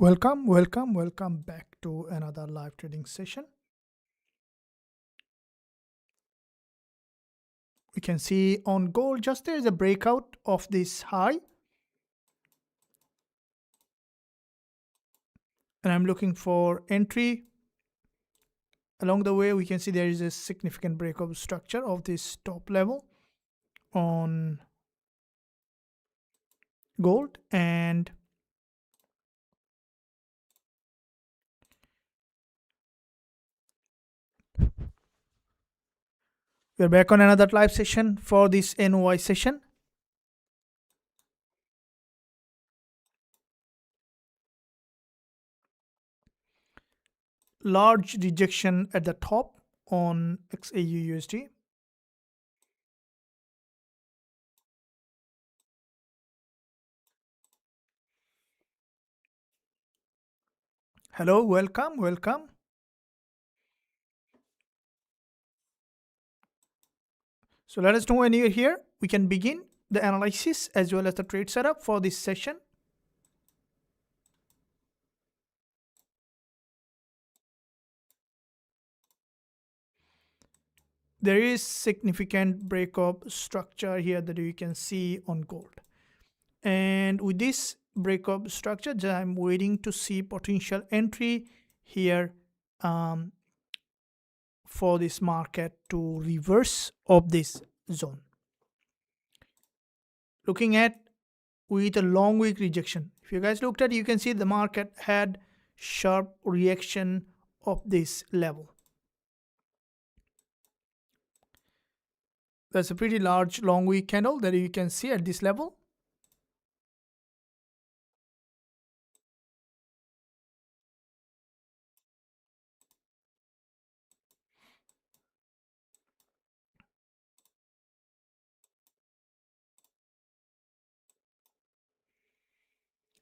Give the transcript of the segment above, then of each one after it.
Welcome back to another live trading session. We can see on gold, just there is a breakout of this high. And I'm looking for entry. Along the way, we can see there is a significant breakout structure of this top level on gold, and we're back on another live session for this NOI session. Large rejection at the top on XAUUSD. Hello, welcome. So let us know when you're here. We can begin the analysis as well as the trade setup for this session. There is significant breakup structure here that you can see on gold. And with this breakup structure, I'm waiting to see potential entry here for this market to reverse of this zone. Looking at with a long wick rejection, if you guys looked at it, you can see the market had sharp reaction of this level. There's a pretty large long wick candle that you can see at this level.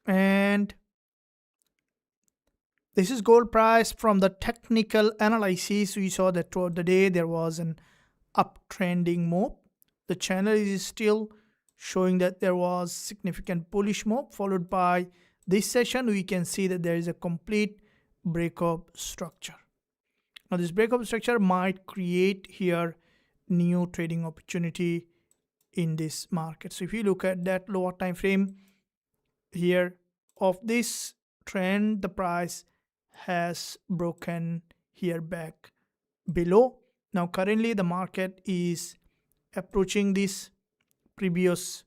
And this is gold price from the technical analysis. We saw that throughout the day there was an uptrending move. The channel is still showing that there was significant bullish move, followed by this session we can see that there is a complete breakup structure. Now this breakup structure might create here new trading opportunity in this market. So if you look at that lower time frame here of this trend, the price has broken here back below. Now currently the market is approaching this previous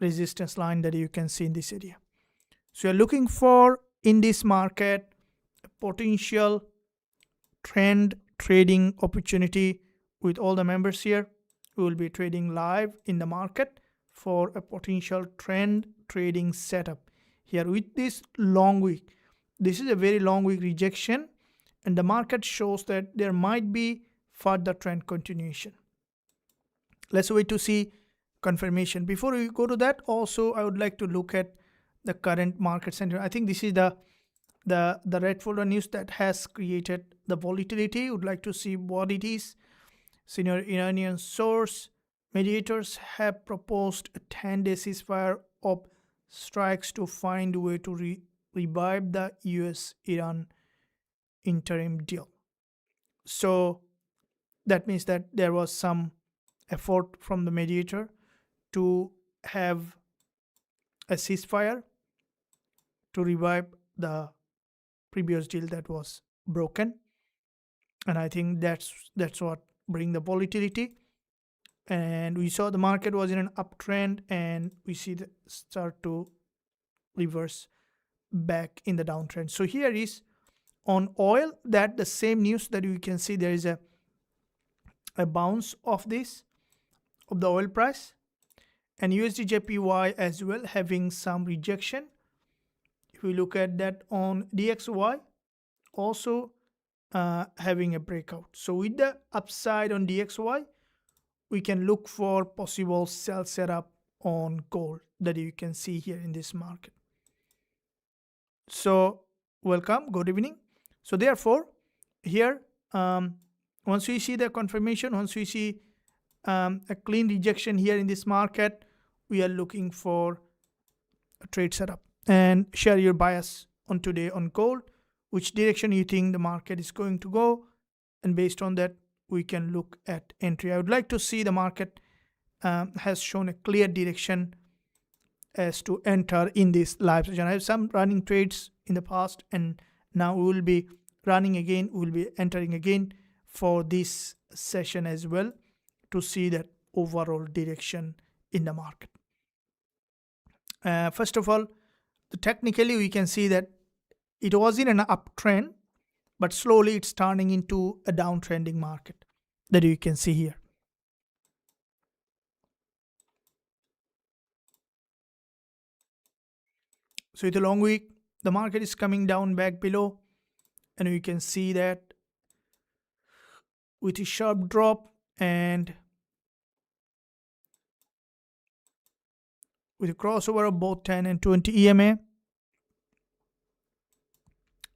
resistance line that you can see in this area. So you're looking for in this market a potential trend trading opportunity with all the members here. We will be trading live in the market for a potential trend trading setup here with this long wick. This is a very long wick rejection, and the market shows that there might be further trend continuation. Let's wait to see confirmation. Before we go to that, also I would like to look at the current market sentiment. I think this is the red folder news that has created the volatility. Would like to see what it is. Senior Iranian source mediators have proposed a 10-day ceasefire of strikes to find a way to revive the US-Iran interim deal. So that means that there was some effort from the mediator to have a ceasefire to revive the previous deal that was broken, and I think that's what bring the volatility. And we saw the market was in an uptrend, and we see the start to reverse back in the downtrend. So here is on oil, that the same news that you can see there is a bounce of this of the oil price, and USD JPY as well having some rejection. If we look at that on DXY, also having a breakout. So with the upside on DXY, we can look for possible sell setup on gold that you can see here in this market. So welcome, good evening. So therefore here once we see the confirmation, once we see a clean rejection here in this market, we are looking for a trade setup. And share your bias on today on gold, which direction you think the market is going to go, and based on that we can look at entry. I would like to see the market has shown a clear direction as to enter in this live session. I have some running trades in the past, and now we will be running again, we will be entering again for this session as well, to see that overall direction in the market. First of all, technically we can see that it was in an uptrend, but slowly it's turning into a downtrending market, that you can see here. So with a long week, the market is coming down back below, and you can see that with a sharp drop and with a crossover of both 10 and 20 EMA.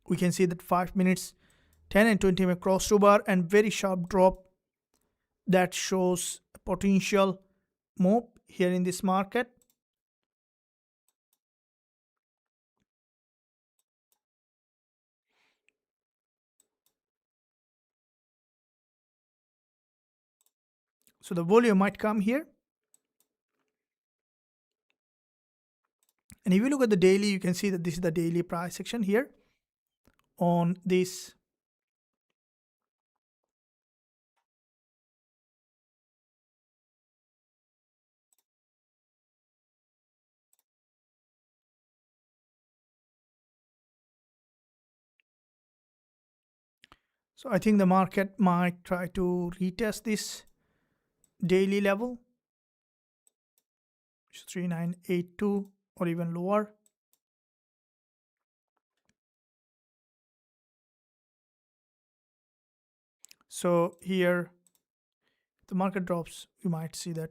We can see that 5 minutes 10 and 20 EMA crossover and very sharp drop that shows a potential move here in this market. So the volume might come here. And if you look at the daily, you can see that this is the daily price action here on this. So I think the market might try to retest this daily level, 3982 or even lower. So here the market drops, you might see that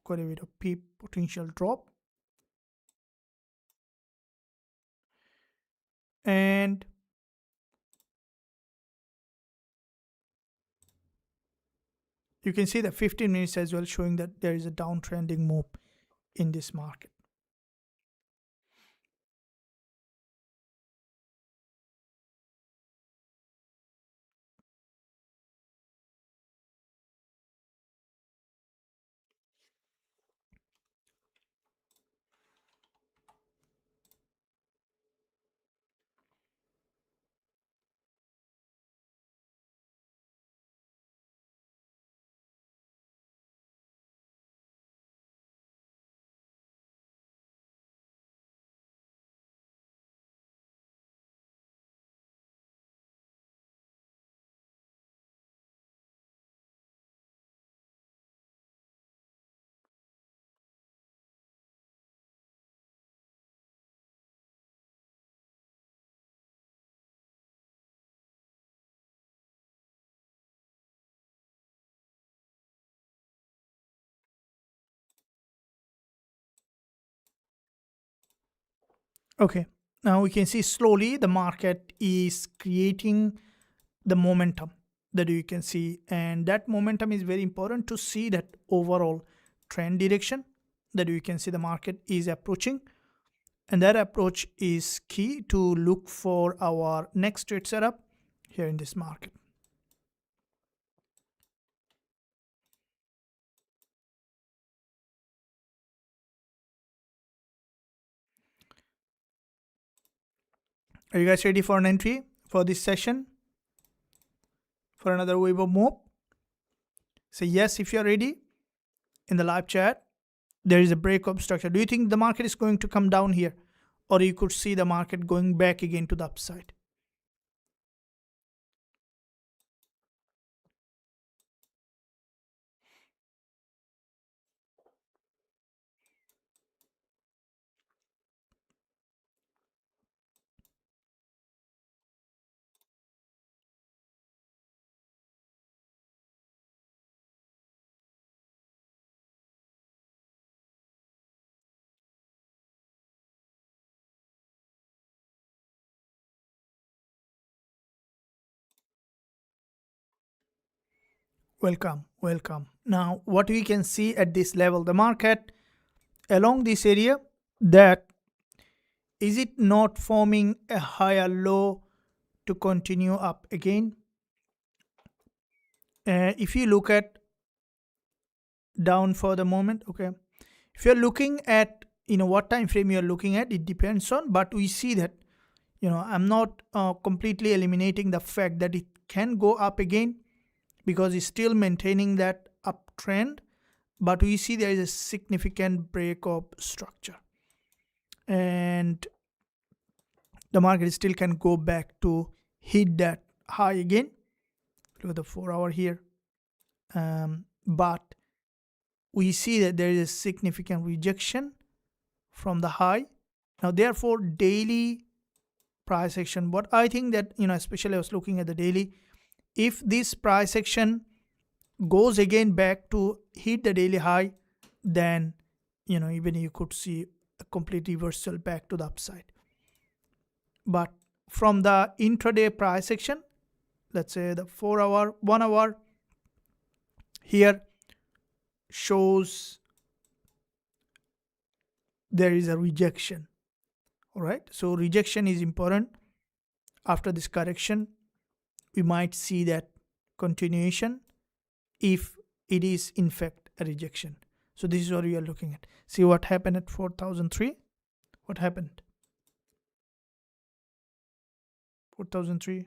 quite a bit of peep potential drop. And you can see the 15 minutes as well, showing that there is a downtrending move in this market. Okay, now we can see slowly the market is creating the momentum that you can see, and that momentum is very important to see that overall trend direction that you can see the market is approaching, and that approach is key to look for our next trade setup here in this market. Are you guys ready for an entry for this session, for another wave of move? Say yes if you're ready in the live chat. There is a breakup structure. Do you think the market is going to come down here, or you could see the market going back again to the upside? Welcome. Now what we can see at this level, the market along this area, that Is it not forming a higher low to continue up again? If you look at down for the moment, okay, if you're looking at what time frame you're looking at, it depends on, but we see that I'm not completely eliminating the fact that it can go up again because it's still maintaining that uptrend, but we see there is a significant break of structure, and the market still can go back to hit that high again. Look at the 4 hour here, but we see that there is a significant rejection from the high. Now therefore daily price action, what I think that especially I was looking at the daily, if this price action goes again back to hit the daily high, then even you could see a complete reversal back to the upside. But from the intraday price action, let's say the 4 hour, 1 hour here shows there is a rejection. All right, so rejection is important. After this correction, we might see that continuation if it is in fact a rejection. So this is what we are looking at. See what happened at 4003. What happened? 4003.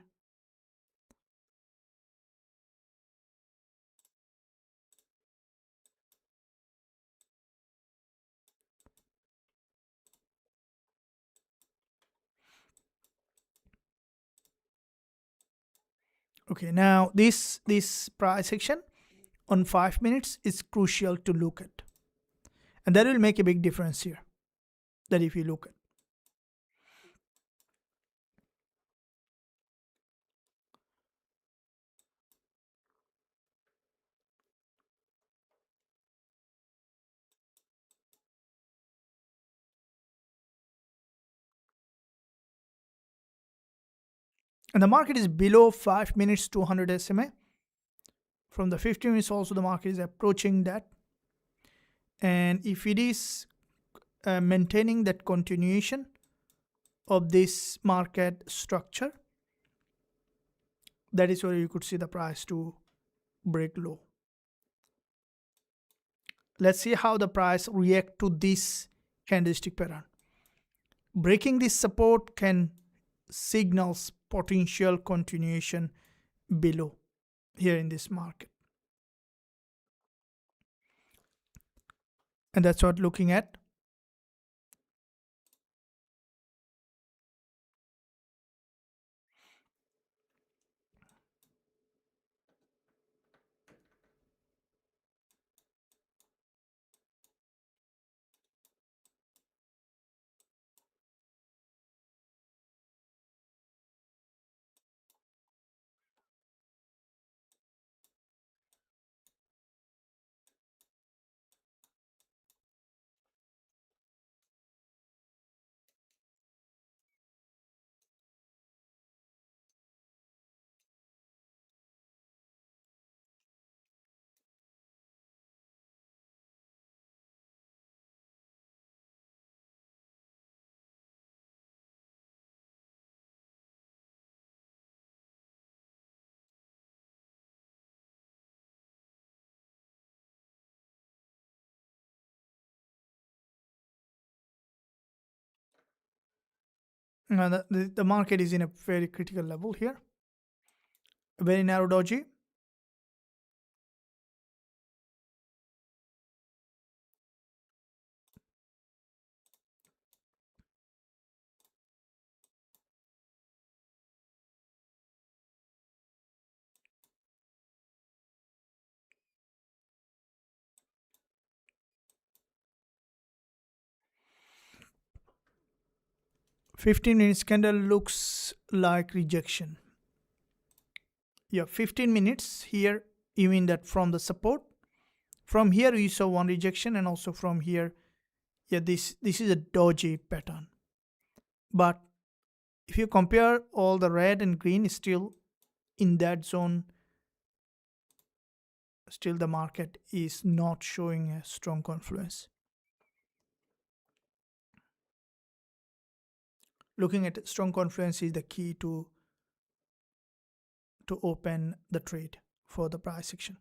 Okay, now this price action on 5 minutes is crucial to look at, and that will make a big difference here. That if you look at, and the market is below 5 minutes 200 SMA. From the 15 minutes also the market is approaching that, and if it is maintaining that continuation of this market structure, that is where you could see the price to break low. Let's see how the price react to this candlestick pattern. Breaking this support can signals potential continuation below here in this market, and that's what looking at. Now the market is in a very critical level here, a very narrow doji. 15 minutes candle looks like rejection. Yeah, 15 minutes here, you mean that from the support, from here you saw one rejection, and also from here, yeah, this is a doji pattern. But if you compare all the red and green, still in that zone, still the market is not showing a strong confluence. looking at strong confluence is the key to open the trade for the price action.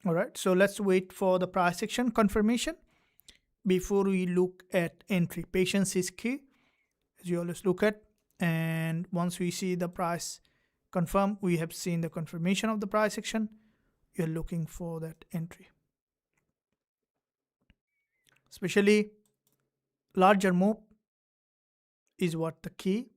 All right, so let's wait for the price action confirmation before we look at entry. Patience is key, as you always look at. And once we see the price confirm, we have seen the confirmation of the price action, you're looking for that entry. Especially larger move is what the key.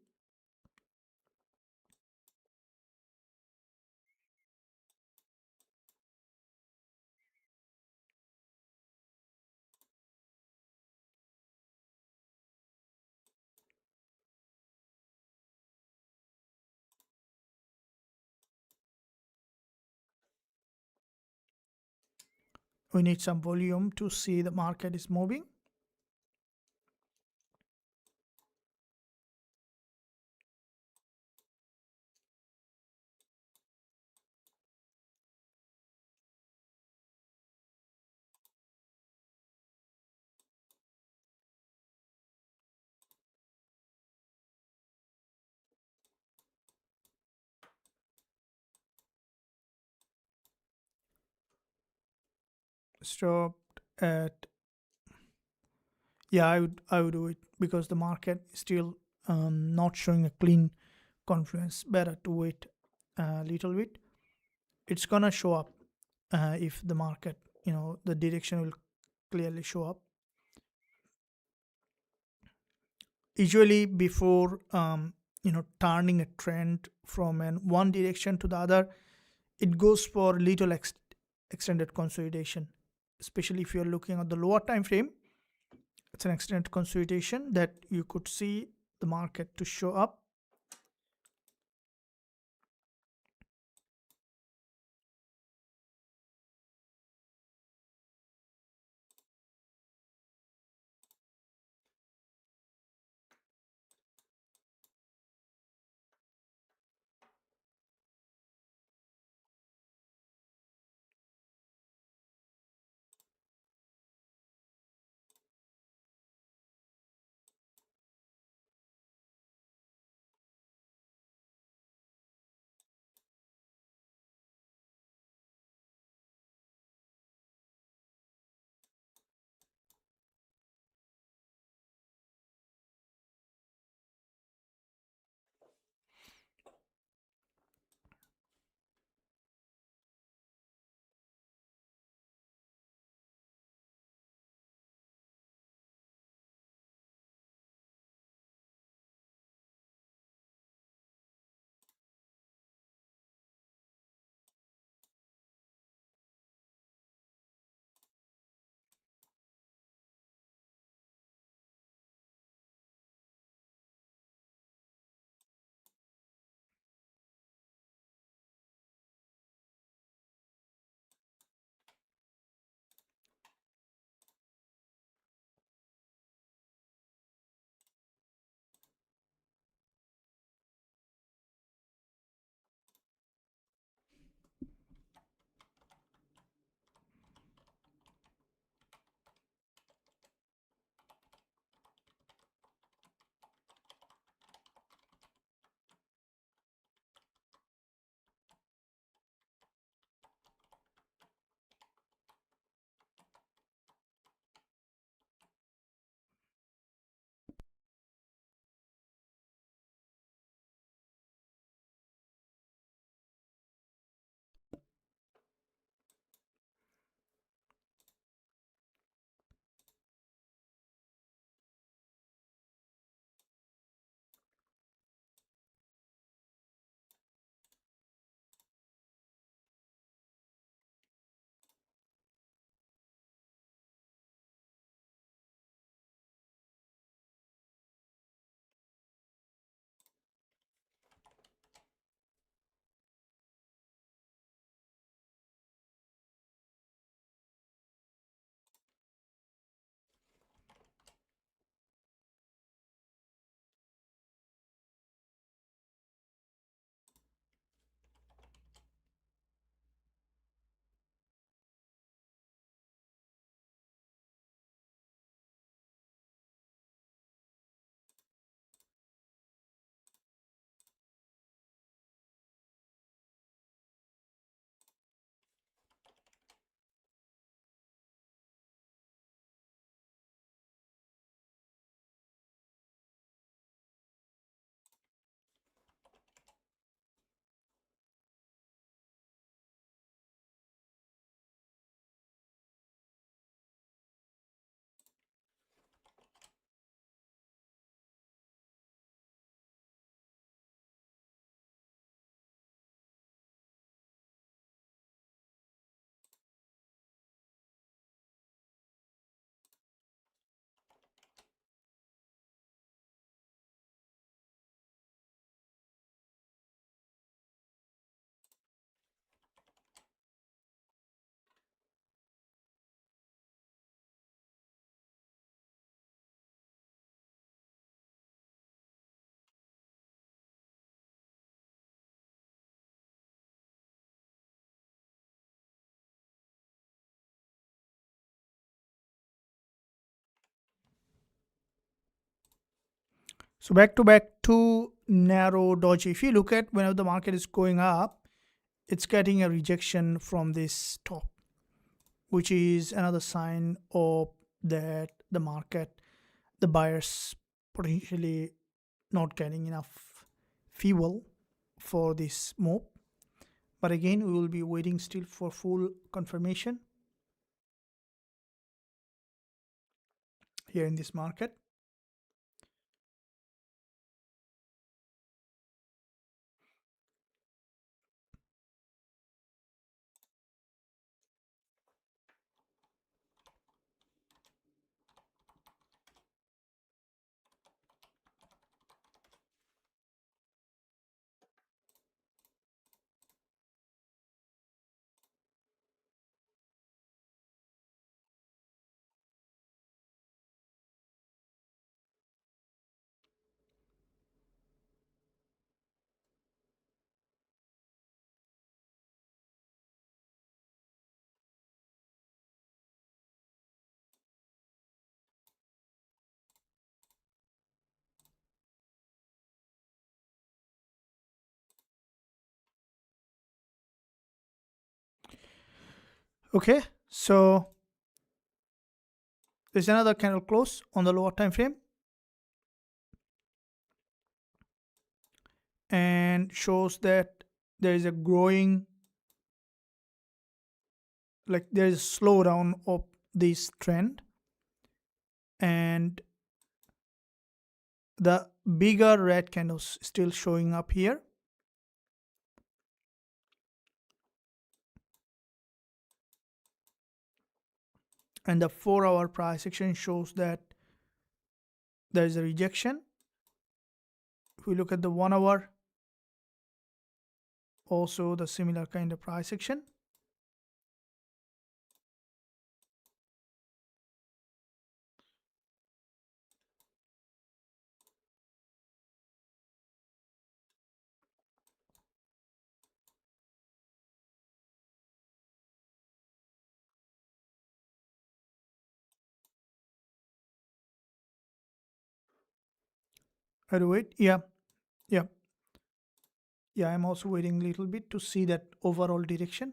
We need some volume to see the market is moving. Stopped at, yeah, I would do it because the market is still not showing a clean confluence. Better to wait a little bit. It's gonna show up if the market, the direction will clearly show up. Usually before turning a trend from one direction to the other, it goes for little extended consolidation, especially if you're looking at the lower time frame. It's an extended consolidation that you could see the market to show up. So back to back two narrow doji. If you look at whenever the market is going up, it's getting a rejection from this top, which is another sign of that the market, the buyers potentially not getting enough fuel for this move. But again, we will be waiting still for full confirmation here in this market. Okay, so there's another candle close on the lower time frame and shows that there is a growing, like there is a slowdown of this trend, and the bigger red candles still showing up here, and the 4-hour price action shows that there is a rejection. If we look at the 1 hour, also the similar kind of price action. I do wait. Yeah, yeah, yeah. I'm also waiting a little bit to see that overall direction.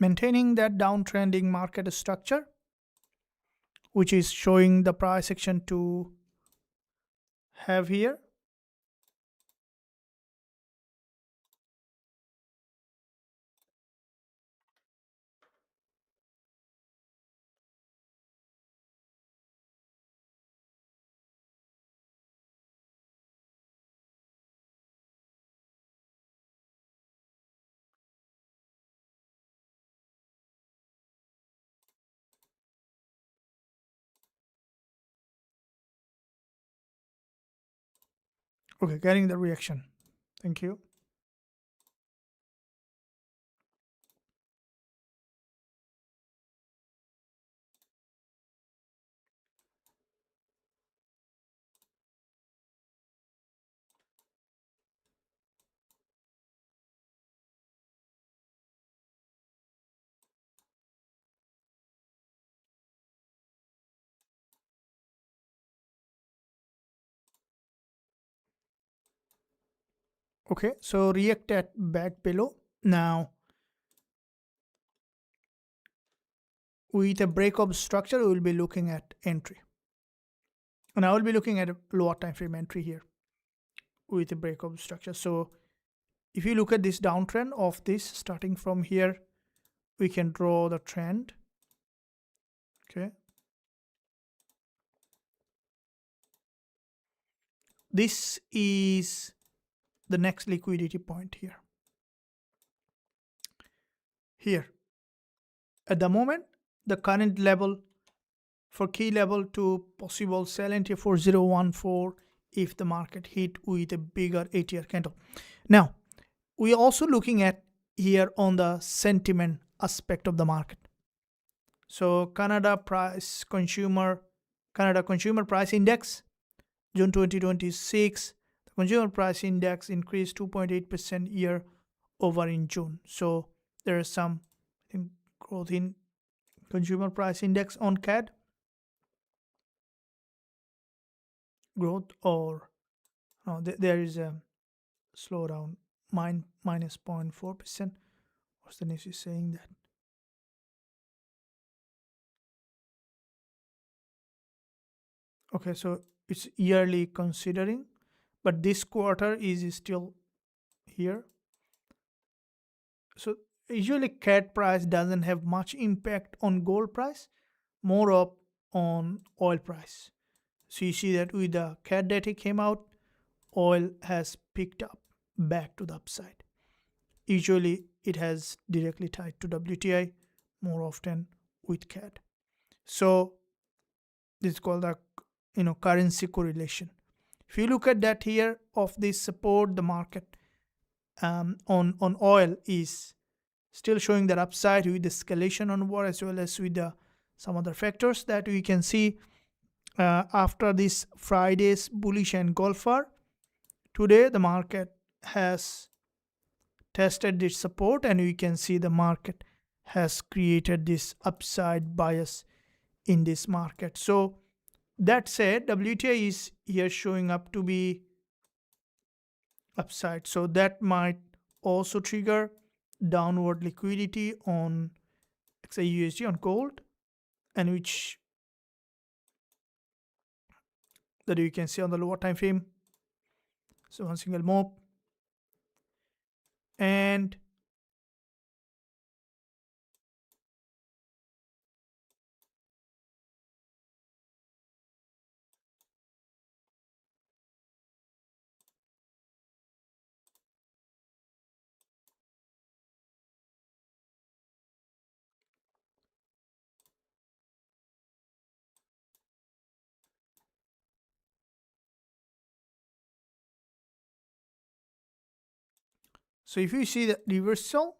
Maintaining that downtrending market structure, which is showing the price action to have here. Okay, getting the reaction. Thank you. Okay, so react at back below. Now, with a breakup structure, we will be looking at entry. And I will be looking at a lower time frame entry here with a breakup structure. So if you look at this downtrend of this starting from here, we can draw the trend. Okay. This is the next liquidity point here. Here. At the moment, the current level for key level to possible sell entry 4014 if the market hit with a bigger 8-year candle. Now, we are also looking at here on the sentiment aspect of the market. So Canada Consumer Price Index, June 2026, the consumer price index increased 2.8% year over in June. So there is some, I think, growth in consumer price index on CAD growth, or no, there is a slowdown, minus 0.4%. What's the news is saying that? Okay, so it's yearly considering, but this quarter is still here. So usually CAD price doesn't have much impact on gold price, more up on oil price. So you see that with the CAD data came out, oil has picked up back to the upside. Usually it has directly tied to WTI, more often with CAD. So this is called the currency correlation. If you look at that here of this support, the market on oil is still showing that upside with the escalation on war, as well as with the some other factors that we can see after this Friday's bullish engulfer. Today the market has tested this support, and we can see the market has created this upside bias in this market. So that said, WTI is here showing up to be upside, so that might also trigger downward liquidity on XAUUSD on gold, and which that you can see on the lower time frame. So one single move, and so if you see the reversal,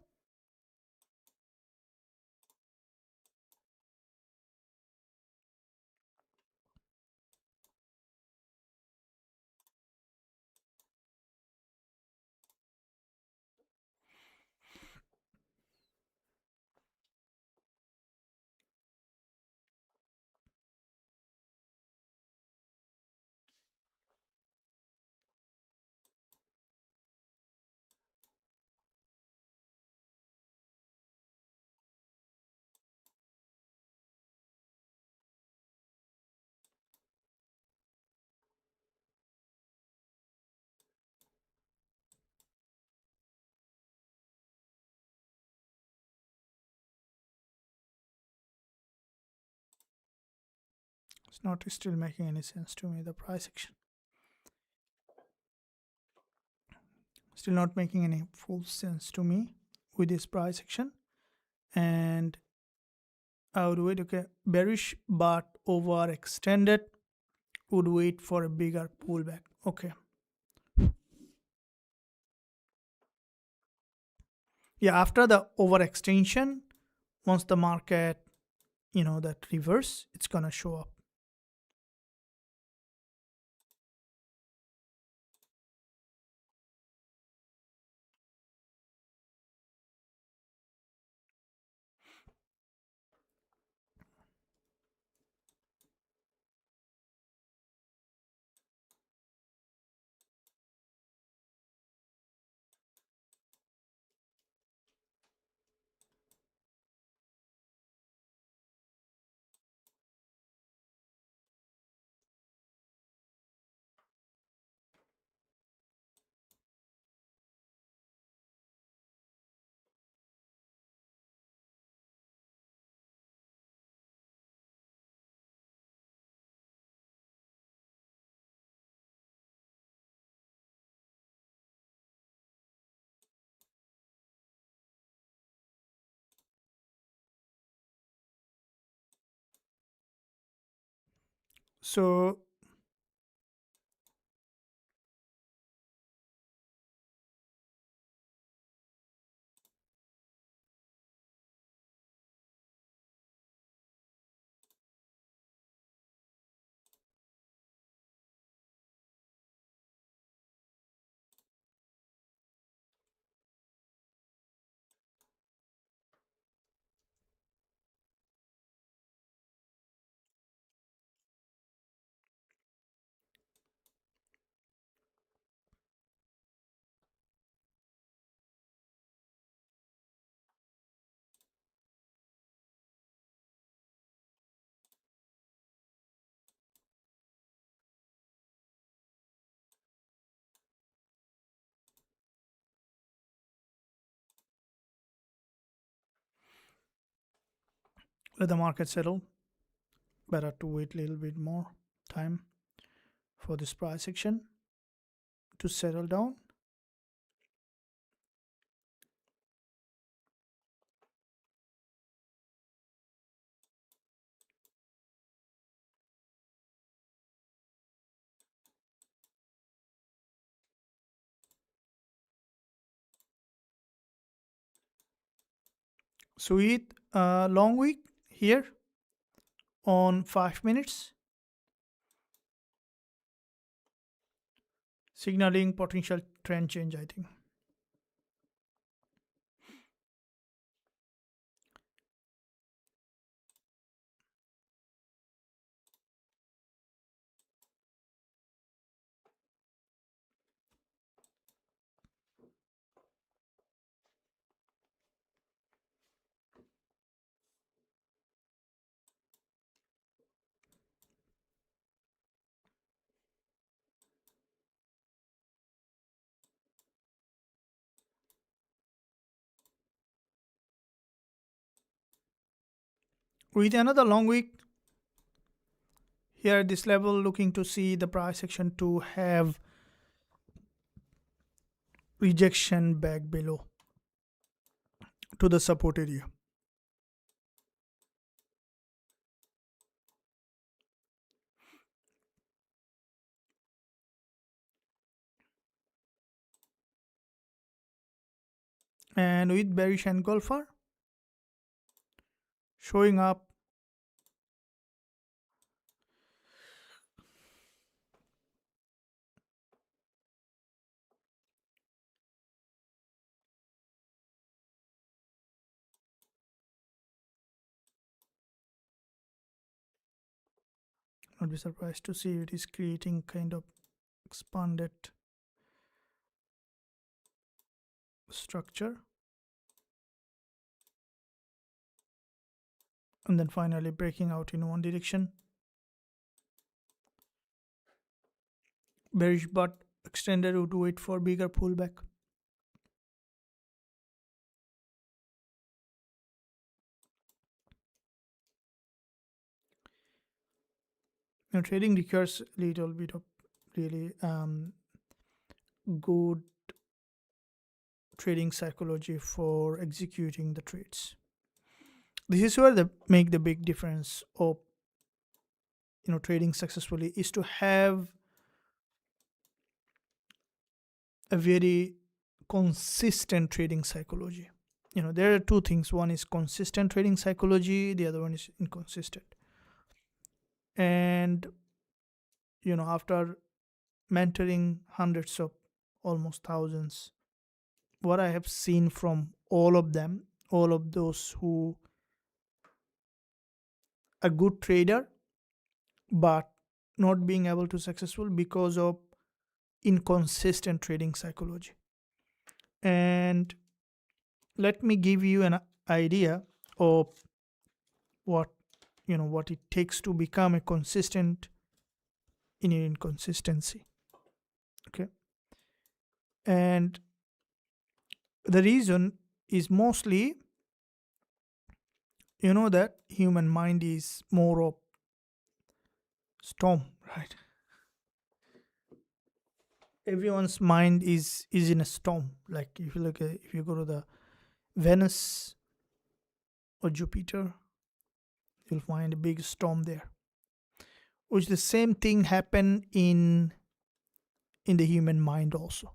it's not still making any sense to me. The price action still not making any full sense to me with this price action. And I would wait. Okay, bearish but overextended, would wait for a bigger pullback. Okay, Yeah, after the overextension, once the market, that reverse, it's gonna show up. So let the market settle. Better to wait a little bit more time for this price action to settle down. So with long wick here on 5 minutes, signaling potential trend change, I think. With another long wick here at this level, looking to see the price action to have rejection back below to the support area. And with bearish engulfer showing up, not be surprised to see it is creating kind of expanded structure, and then finally breaking out in one direction. Bearish but extended would wait for bigger pullback. Trading requires a little bit of really good trading psychology for executing the trades. This is where the make the big difference of trading successfully is to have a very consistent trading psychology. there are two things. One is consistent trading psychology, the other one is inconsistent. And after mentoring hundreds of, almost thousands, what I have seen from all of them, all of those who a good trader but not being able to successful because of inconsistent trading psychology. And let me give you an idea of what what it takes to become a consistent in your inconsistency. Okay. And the reason is mostly that human mind is more of storm, right? Everyone's mind is in a storm. Like if you go to the Venus or Jupiter, you'll find a big storm there, which the same thing happen in the human mind also.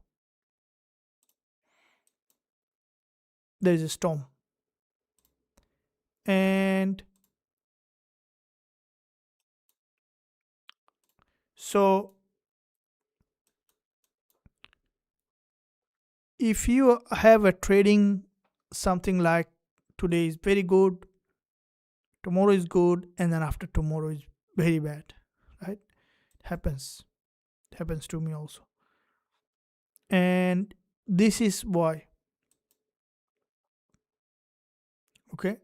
There is a storm. And so if you have a trading something like today is very good, tomorrow is good, and then after tomorrow is very bad, right? Happens. It happens to me also. And this is why. Okay.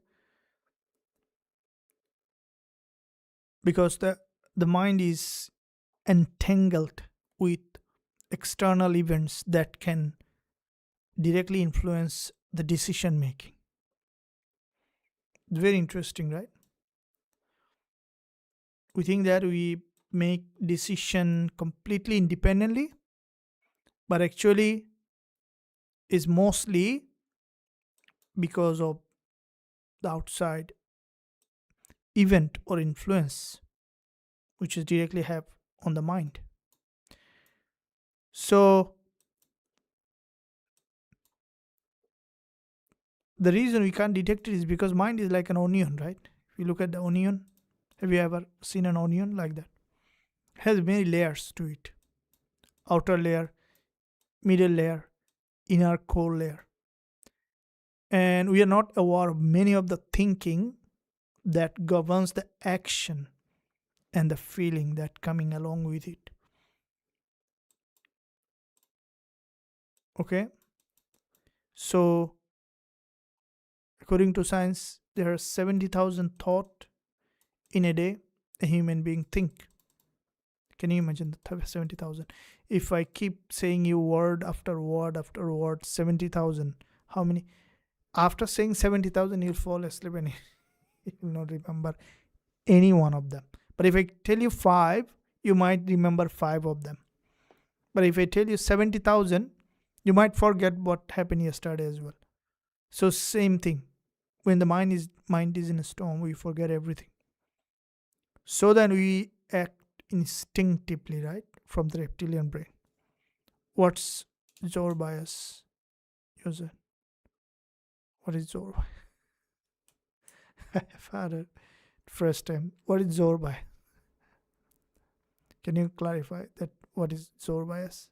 Because the mind is entangled with external events that can directly influence the decision making. It's very interesting, right? We think that we make decision completely independently, but actually is mostly because of the outside event or influence which is directly have on the mind. So the reason we can't detect it is because mind is like an onion, right? If you look at the onion, have you ever seen an onion like that? It has many layers to it. Outer layer, middle layer, inner core layer. And we are not aware of many of the thinking that governs the action and the feeling that coming along with it. Okay. So according to science, there are 70,000 thought in a day a human being think. Can you imagine the 70,000? If I keep saying you word after word after word, 70,000, how many? After saying 70,000, you'll fall asleep and you will not remember any one of them. But if I tell you five, you might remember five of them. But if I tell you 70,000, you might forget what happened yesterday as well. So same thing. When the mind is in a storm, we forget everything. So then we act instinctively, right? From the reptilian brain. What's Zor bias, user? What is Zor bias? I've had it first time. What is Zor bias? Can you clarify that? What is Zor bias?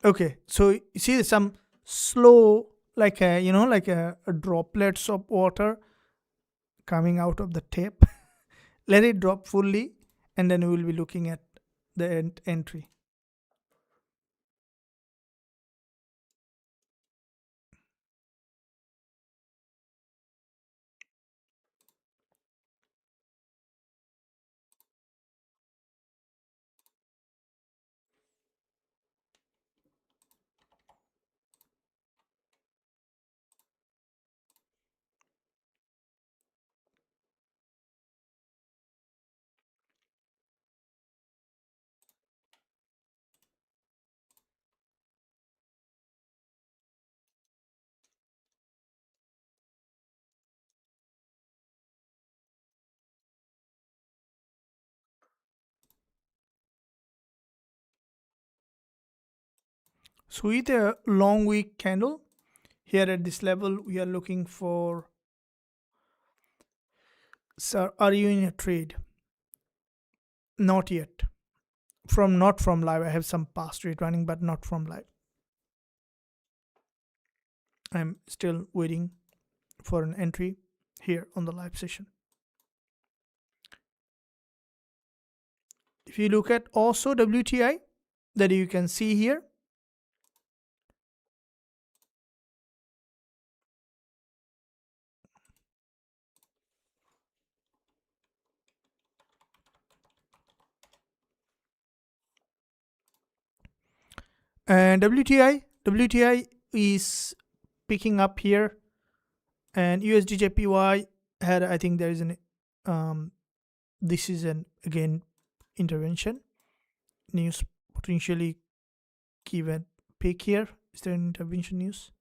Okay, so you see some slow, like a droplets of water coming out of the tape. Let it drop fully, and then we will be looking at the entry. So with a long wick candle, here at this level, we are looking for, sir, are you in a trade? Not yet. Not from live. I have some past trade running, but not from live. I'm still waiting for an entry here on the live session. If you look at also WTI, that you can see here, and WTI is picking up here, and USD JPY had, I think there is an this is an again intervention news, potentially give a pick here. Is there an intervention news?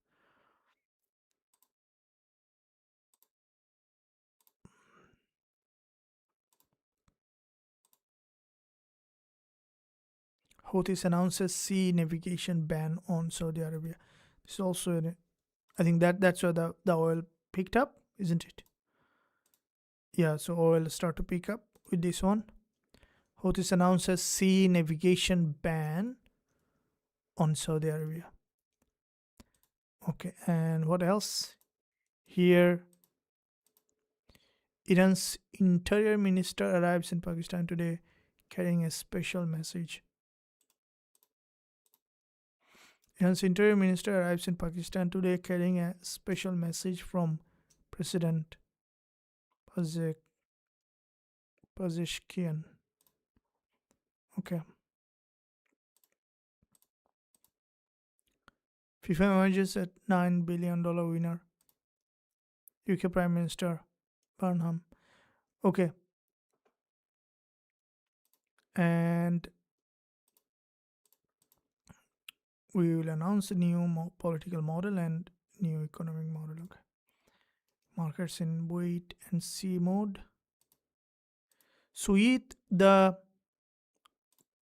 Houthis announces sea navigation ban on Saudi Arabia. This is also I think that's where the oil picked up, isn't it? Yeah, so oil start to pick up with this one. Houthis announces sea navigation ban on Saudi Arabia. Okay, and what else? Here, Iran's interior minister arrives in Pakistan today carrying a special message. Iran's interior minister arrives in Pakistan today carrying a special message from President Pezeshkian. Okay. FIFA emerges at $9 billion winner. UK Prime Minister Burnham. Okay. And we will announce a new political model and new economic model. Okay. Markets in wait and see mode. Sweet,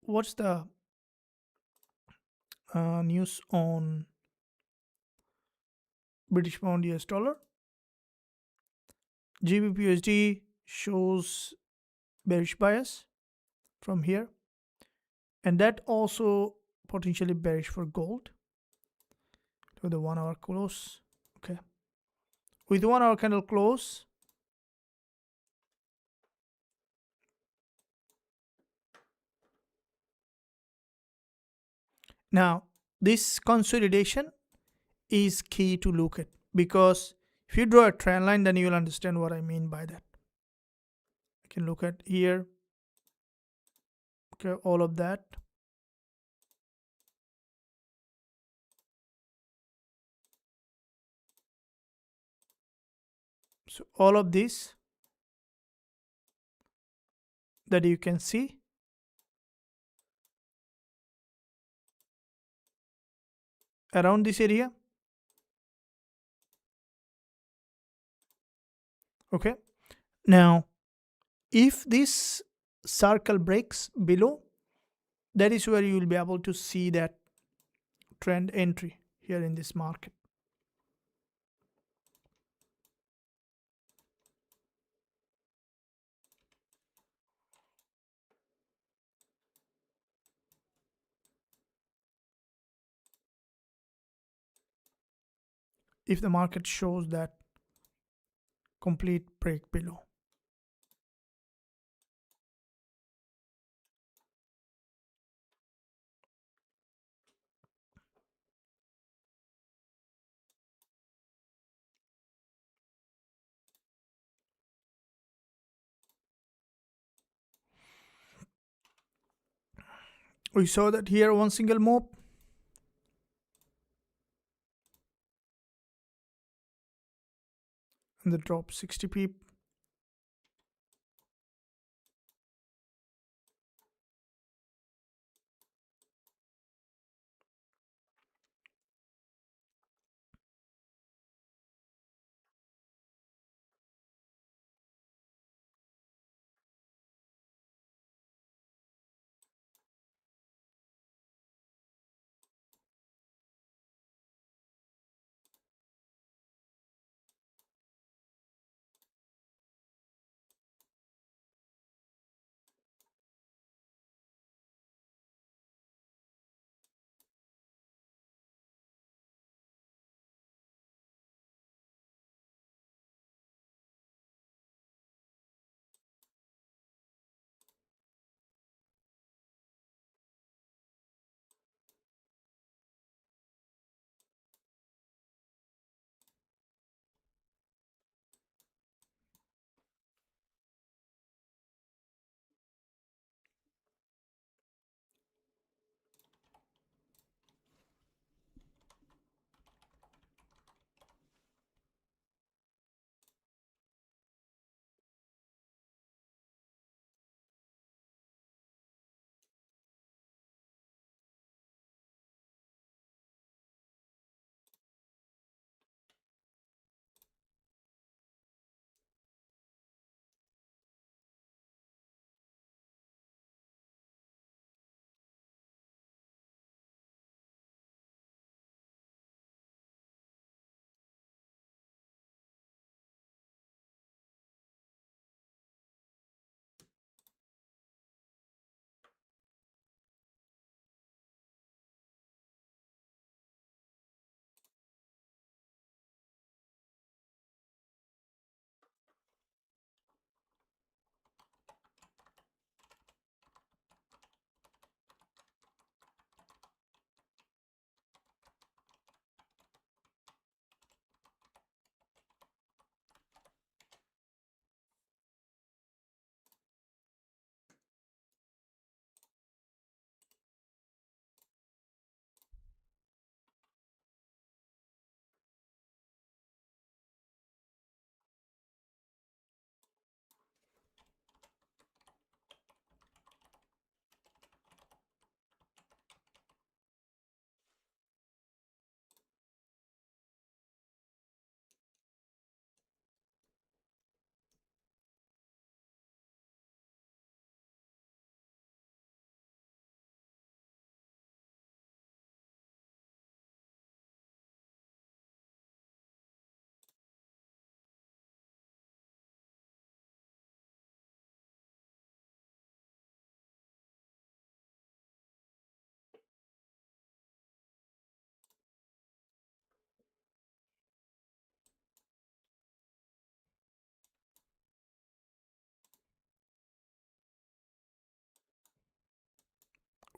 what's the news on British pound US dollar? GBP USD shows bearish bias from here, and that also potentially bearish for gold. To the 1 hour close. Okay, with 1 hour candle close, now this consolidation is key to look at, because if you draw a trend line, then you will understand what I mean by that. You can look at here. Okay, all of that. So all of this that you can see, around this area. Okay, now if this circle breaks below, that is where you will be able to see that trend entry here in this market. If the market shows that complete break below. We saw that here, one single move, and the drop 60 pip.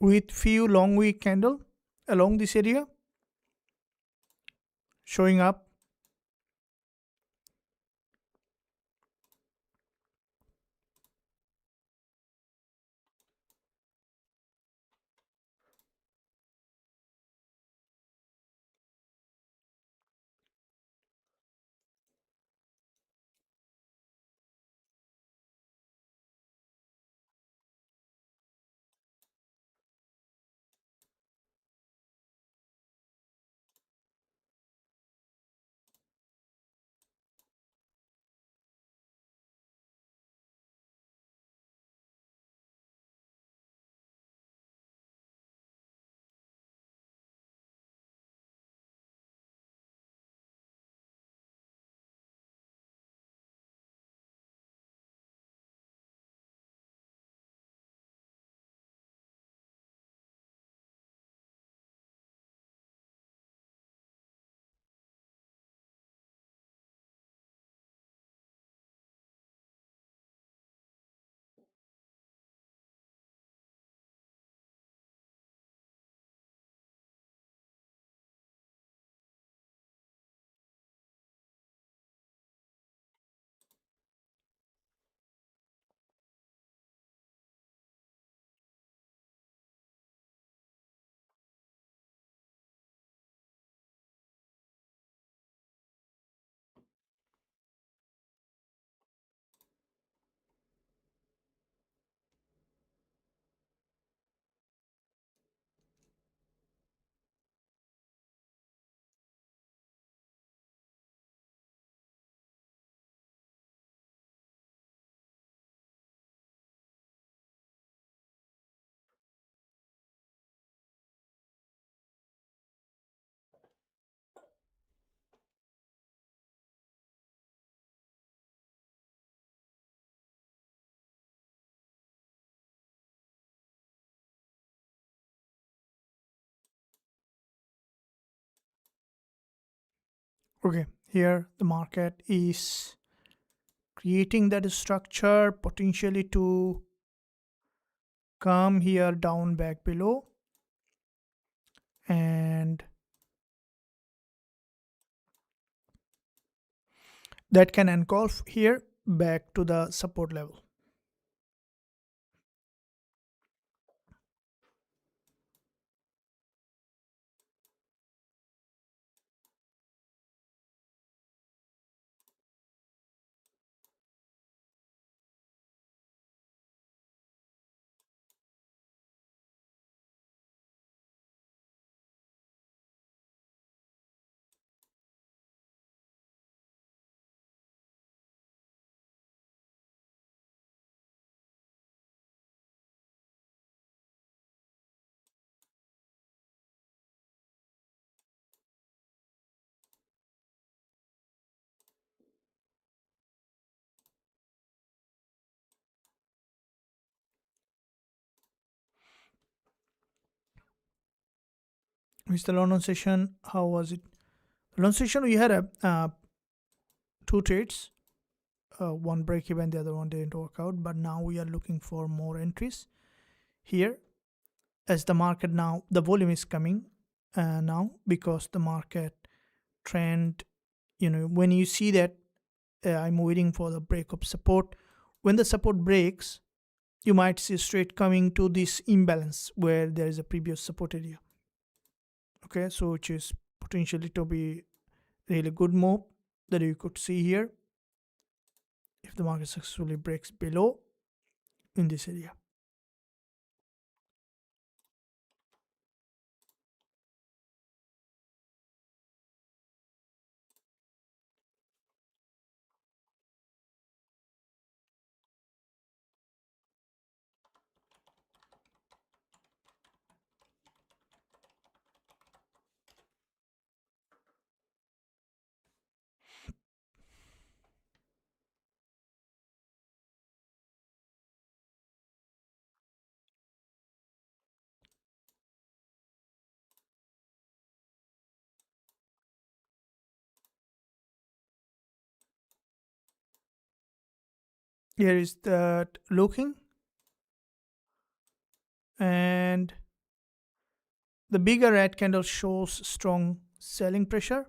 with few long wick candle along this area showing up. Okay, here the market is creating that structure potentially to come here down back below, and that can engulf here back to the support level. With the London session, how was it? London session, we had a two trades, one break even, the other one didn't work out. But now we are looking for more entries here, as the market now, the volume is coming now, because the market trend, when you see that, I'm waiting for the break of support. When the support breaks, you might see straight coming to this imbalance where there is a previous support area. Okay, so which is potentially to be really good move that you could see here if the market successfully breaks below in this area. Here is that looking, and The bigger red candle shows strong selling pressure.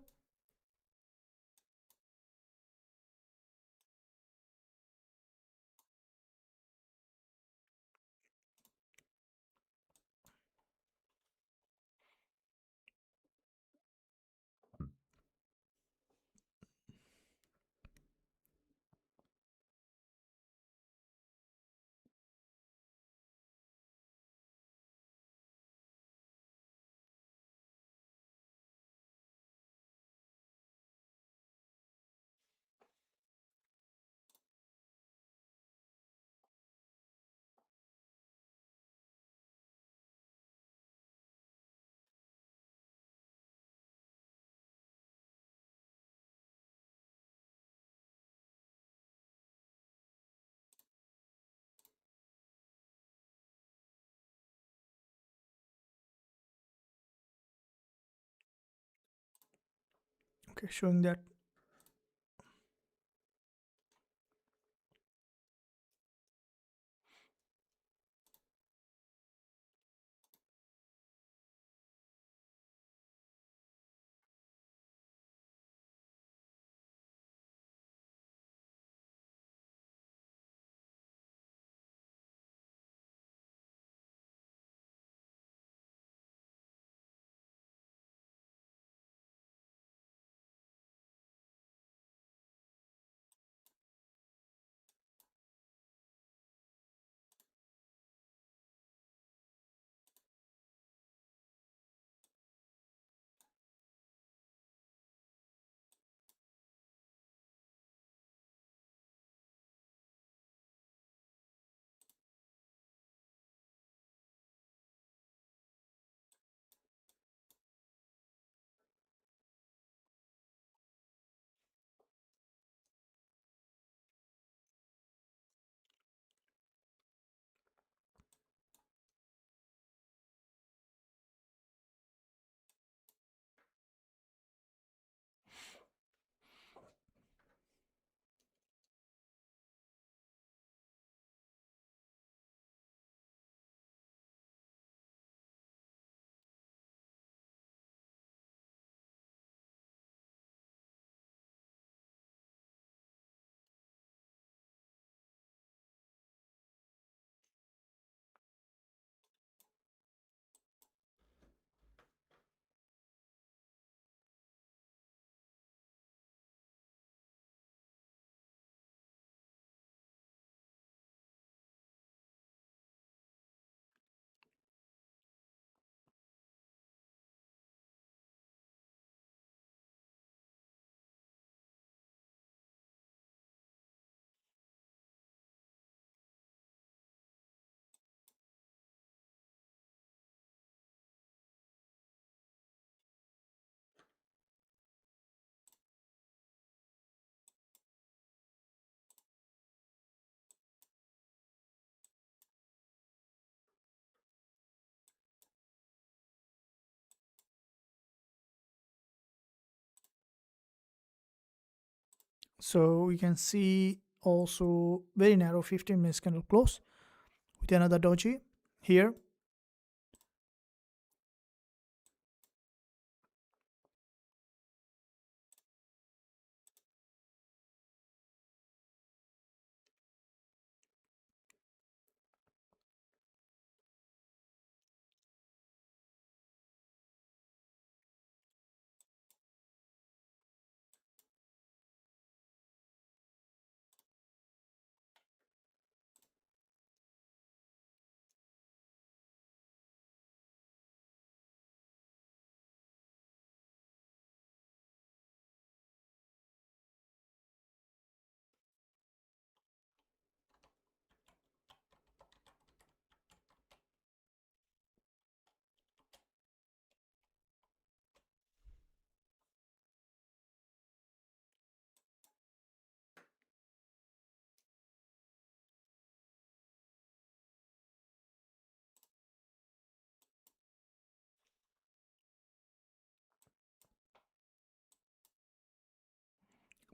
Okay, showing that. So we can see also very narrow 15 minutes candle close with another doji here.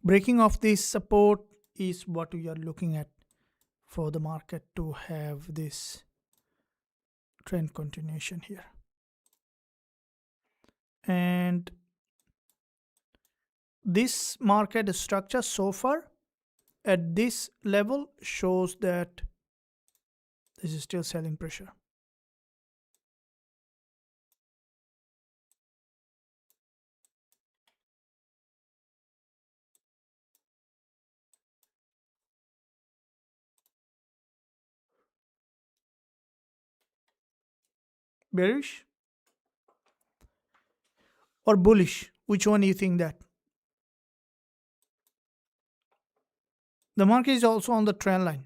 Breaking of this support is what we are looking at for the market to have this trend continuation here. this market structure so far at this level shows that this is still selling pressure. Bearish or bullish? Which one do you think that? The market is also on the trend line.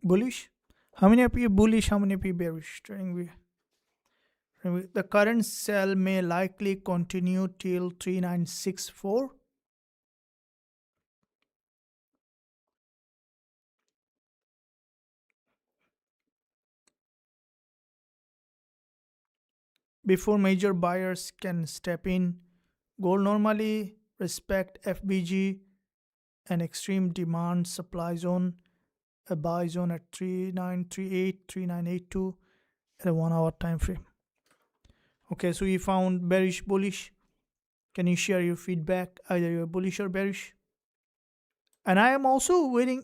Bullish? How many of you bullish? How many of you bearish? The current sell may likely continue till 3964. Before major buyers can step in. Gold normally respect FBG, an extreme demand supply zone, a buy zone at 3938, 3982 at a 1 hour time frame. Okay, so we found bearish, bullish. Can you share your feedback? Either you're bullish or bearish. And I am also waiting,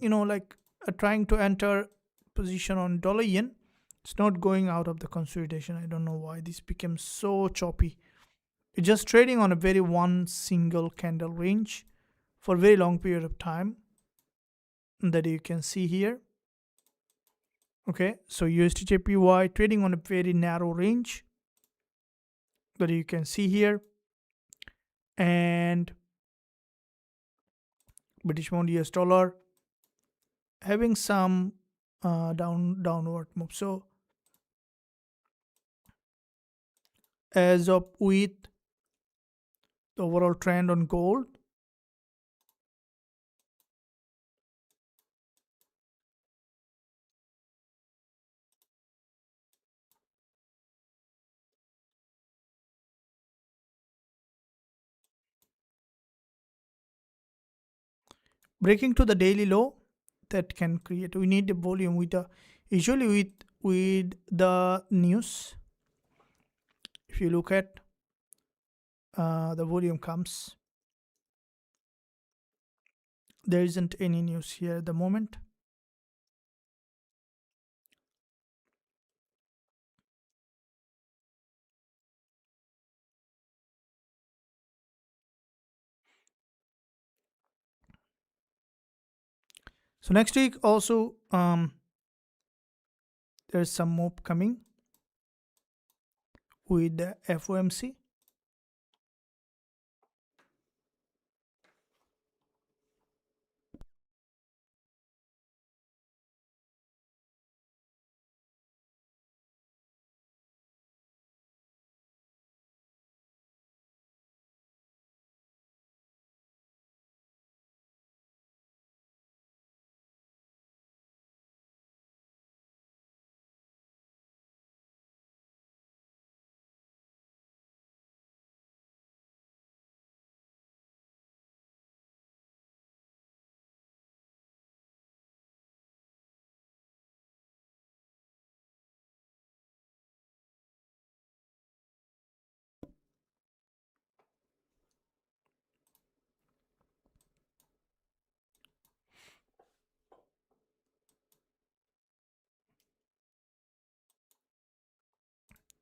trying to enter position on dollar yen. It's not going out of the consolidation. I don't know why this became so choppy. It's just trading on a very one single candle range for a very long period of time that you can see here. Okay, so USDJPY trading on a very narrow range that you can see here, and British pound US dollar having some downward move. So as of with the overall trend on gold, breaking to the daily low, that can create, we need the volume with the, usually with the news. If you look at the volume comes, there isn't any news here at the moment. So next week also there's some move coming with the FOMC.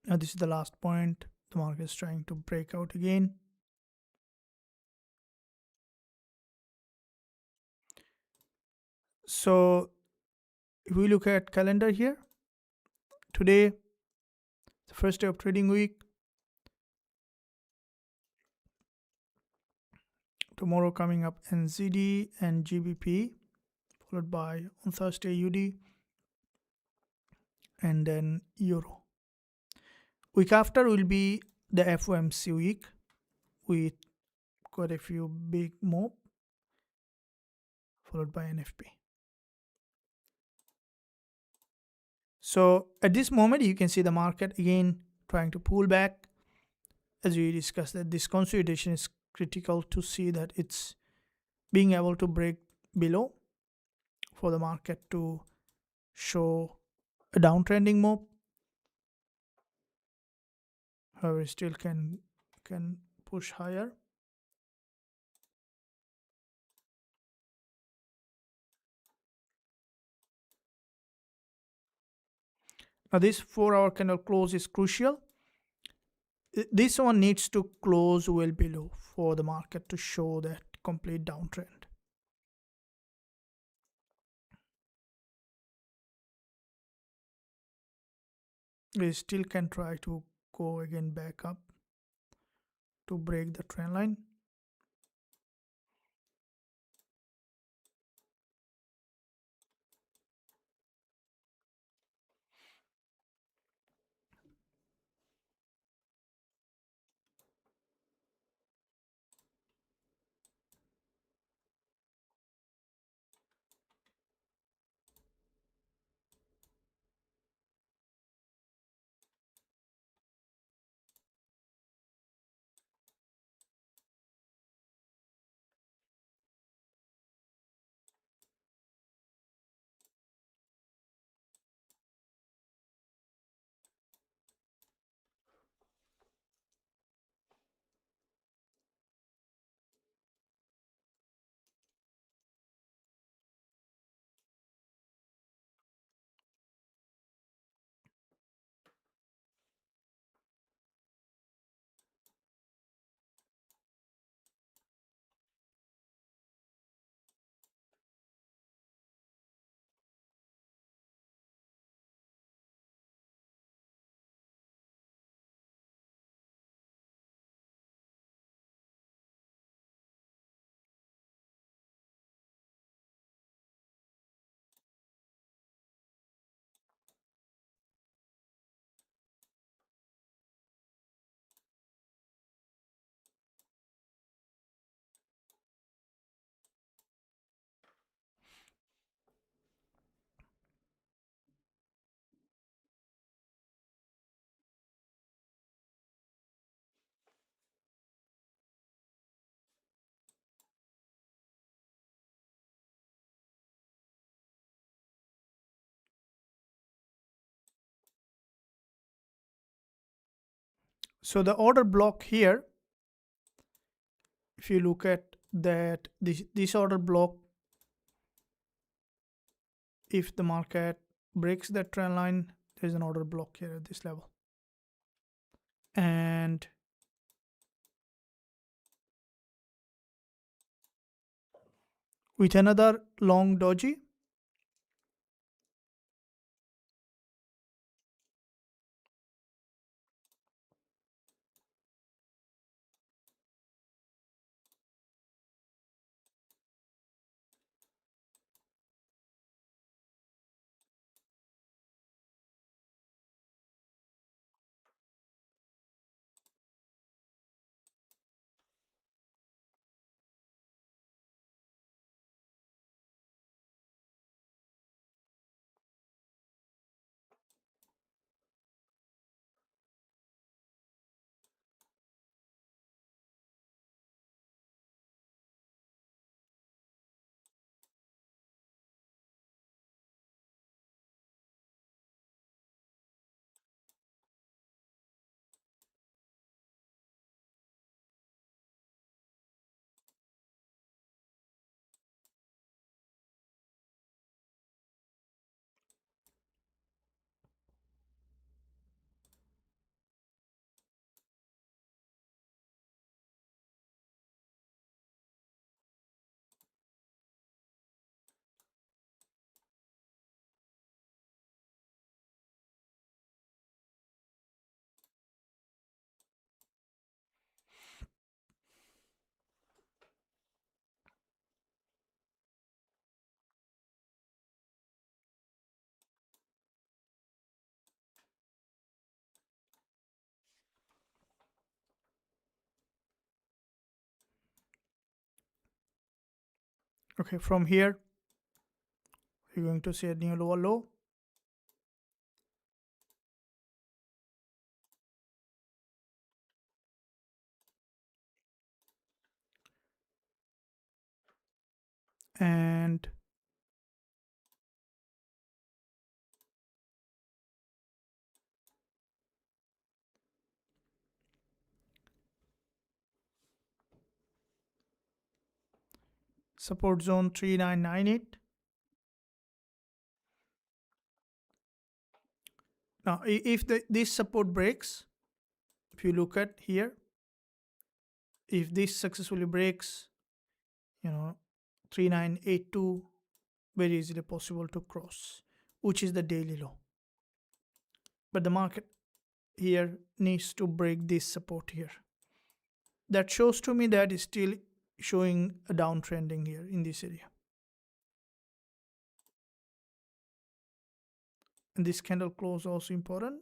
Now this is the last point. The market is trying to break out again. So if we look at calendar here, today, the first day of trading week. Tomorrow coming up NZD and GBP, followed by on Thursday UD, and then Euro. Week after will be the FOMC week with quite a few big moves. followed by NFP. So at this moment, you can see the market again trying to pull back. As we discussed, that this consolidation is critical to see that it's being able to break below for the market to show a downtrending move. However, still can push higher. Now this 4-hour candle close is crucial. This one needs to close well below for the market to show that complete downtrend. We still can try to go again back up to break the trend line. So the order block here, if you look at that, this order block, if the market breaks that trend line, there's an order block here at this level. And with another long doji, Okay, from here we're going to see a new lower low, and support zone 3998. Now if this support breaks, if you look at here, if this successfully breaks, 3982, very easily possible to cross, which is the daily low. But the market here needs to break this support here. That shows to me that is still showing a downtrending here in this area. And this candle close also important.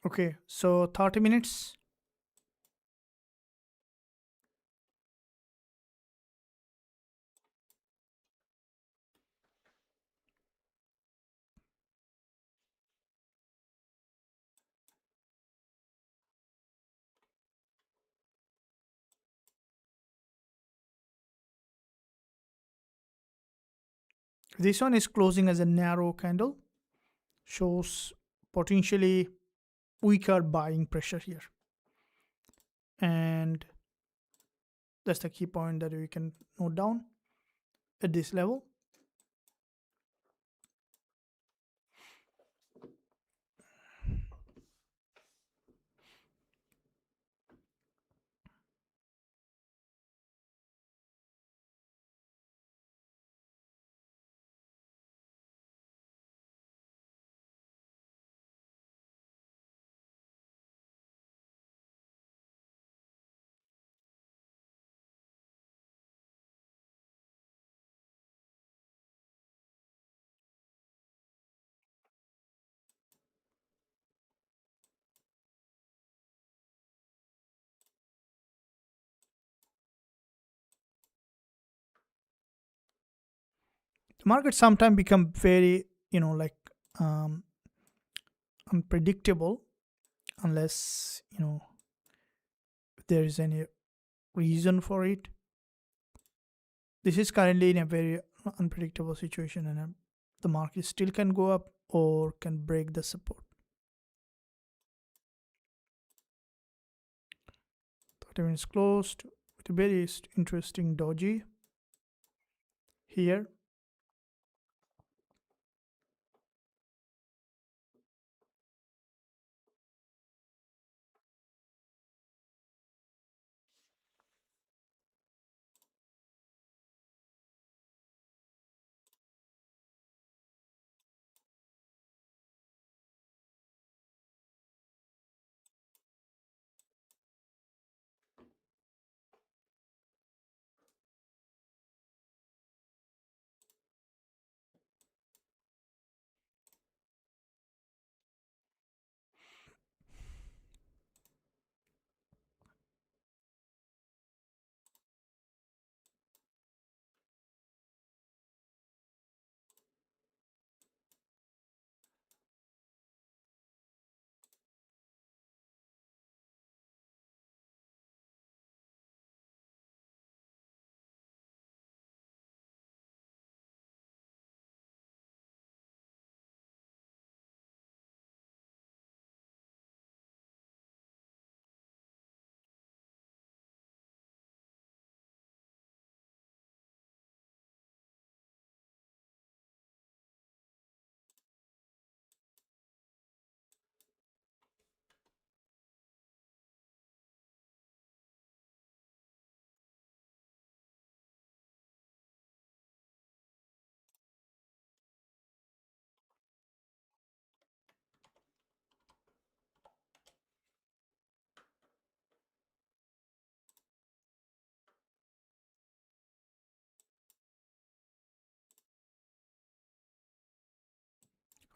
Okay, so 30 minutes. This one is closing as a narrow candle, shows potentially weaker buying pressure here. And that's the key point that we can note down at this level. The market sometimes become very, um, unpredictable unless, if there is any reason for it. This is currently in a very unpredictable situation, and the market still can go up or can break the support. 30 minutes closed with a very interesting doji here.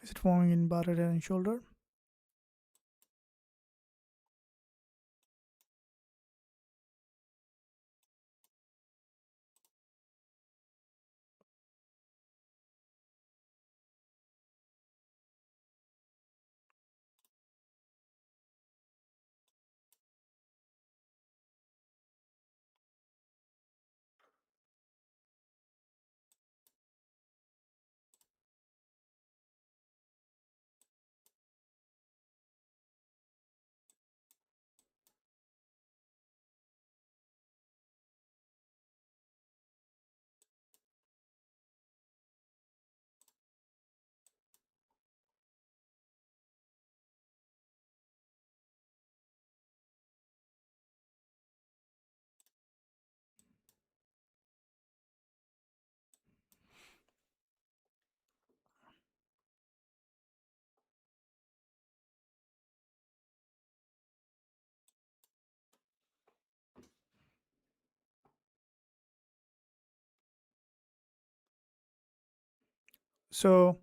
Is it forming in bar head and shoulder? So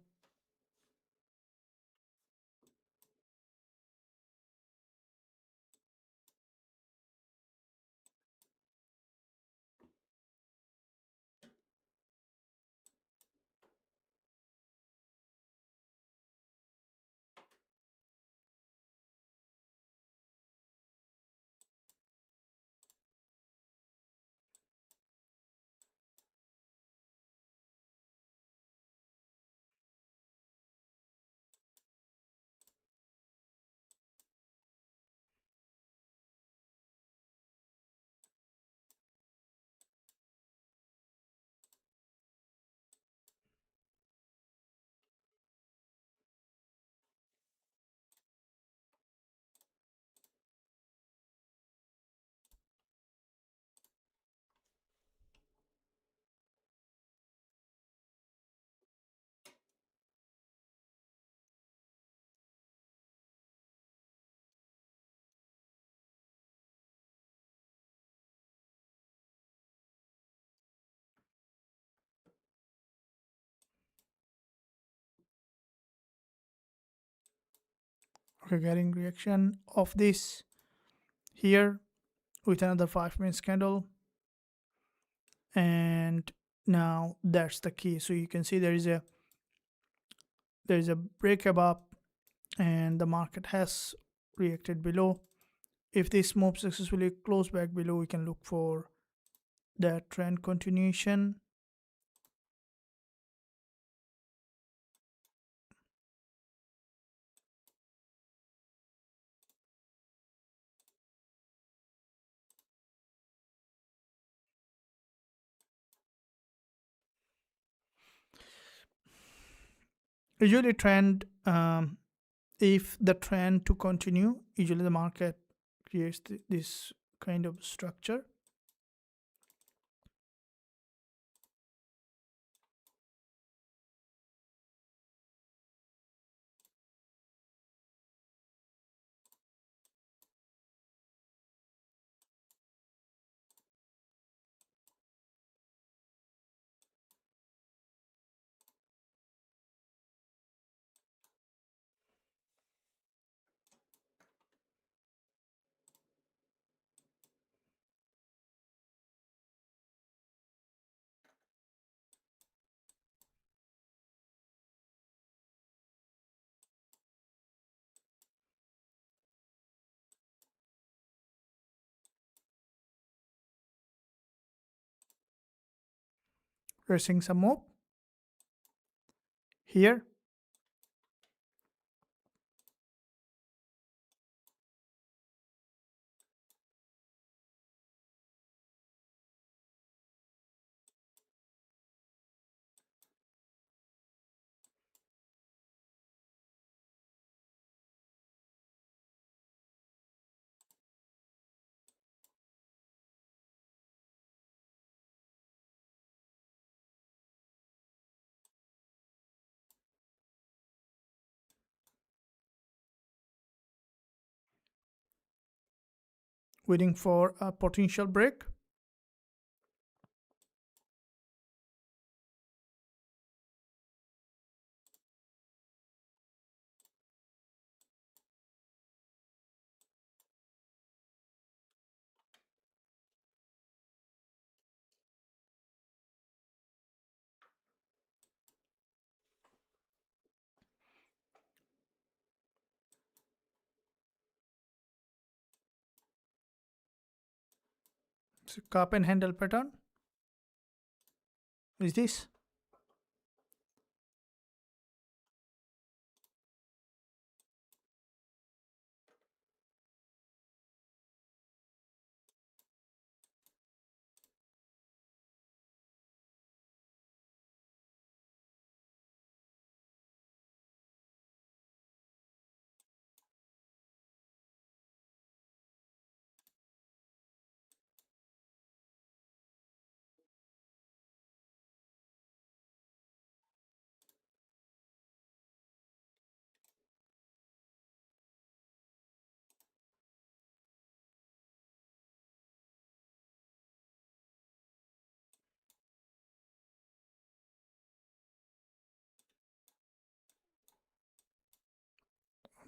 okay, getting reaction of this here with another 5 minutes candle, and now that's the key. So you can see there is a break above and the market has reacted below. If this moves successfully close back below, we can look for that trend continuation. Usually trend, if the trend to continue, usually the market creates this kind of structure. We're seeing some more here. Waiting for a potential break. cup and handle pattern is this.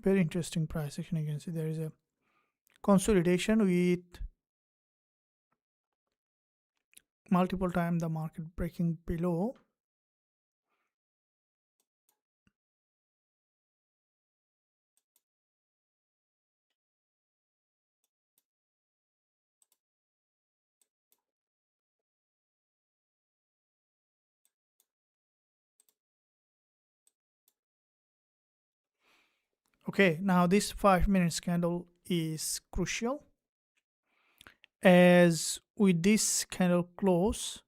Very interesting price action. You can see there is a consolidation with multiple time the market breaking below. Okay, now this 5 minute candle is crucial, as with this candle close,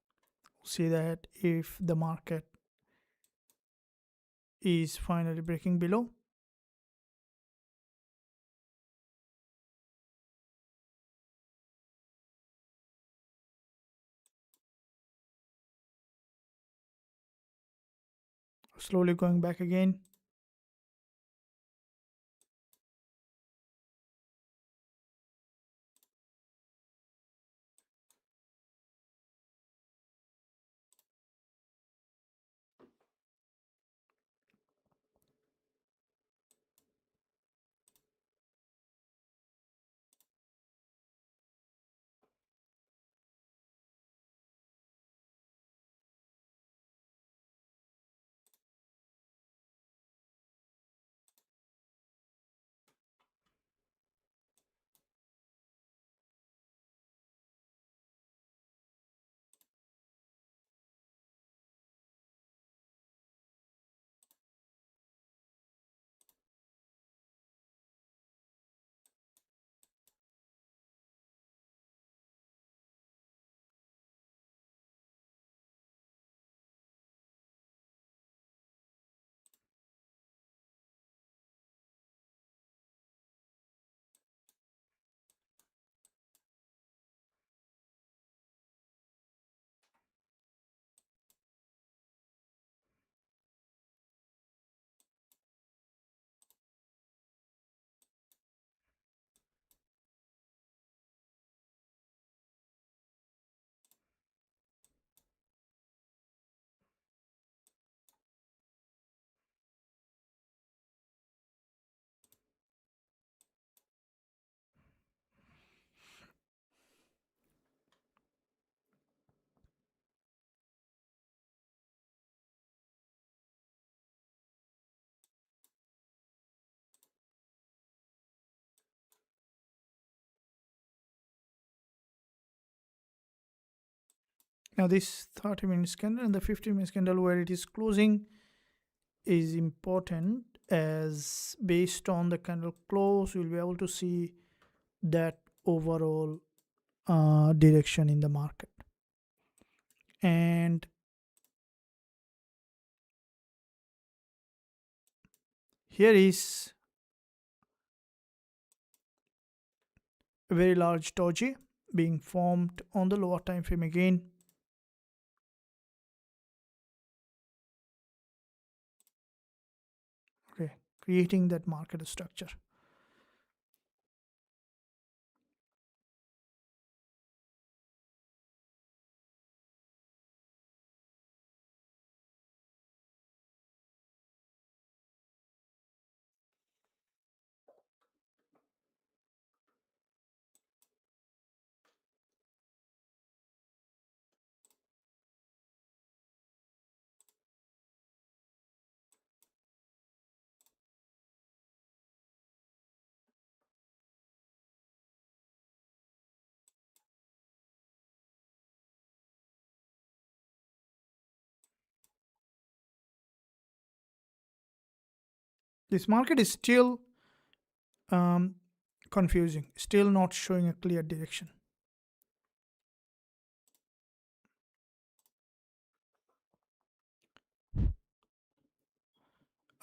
see that if the market is finally breaking below, slowly going back again. Now this 30 minutes candle and the 15 minutes candle where it is closing is important, as based on the candle close you'll be able to see that overall direction in the market. And here is a very large doji being formed on the lower time frame again. Okay, creating that market structure. This market is still um, confusing, still not showing a clear direction.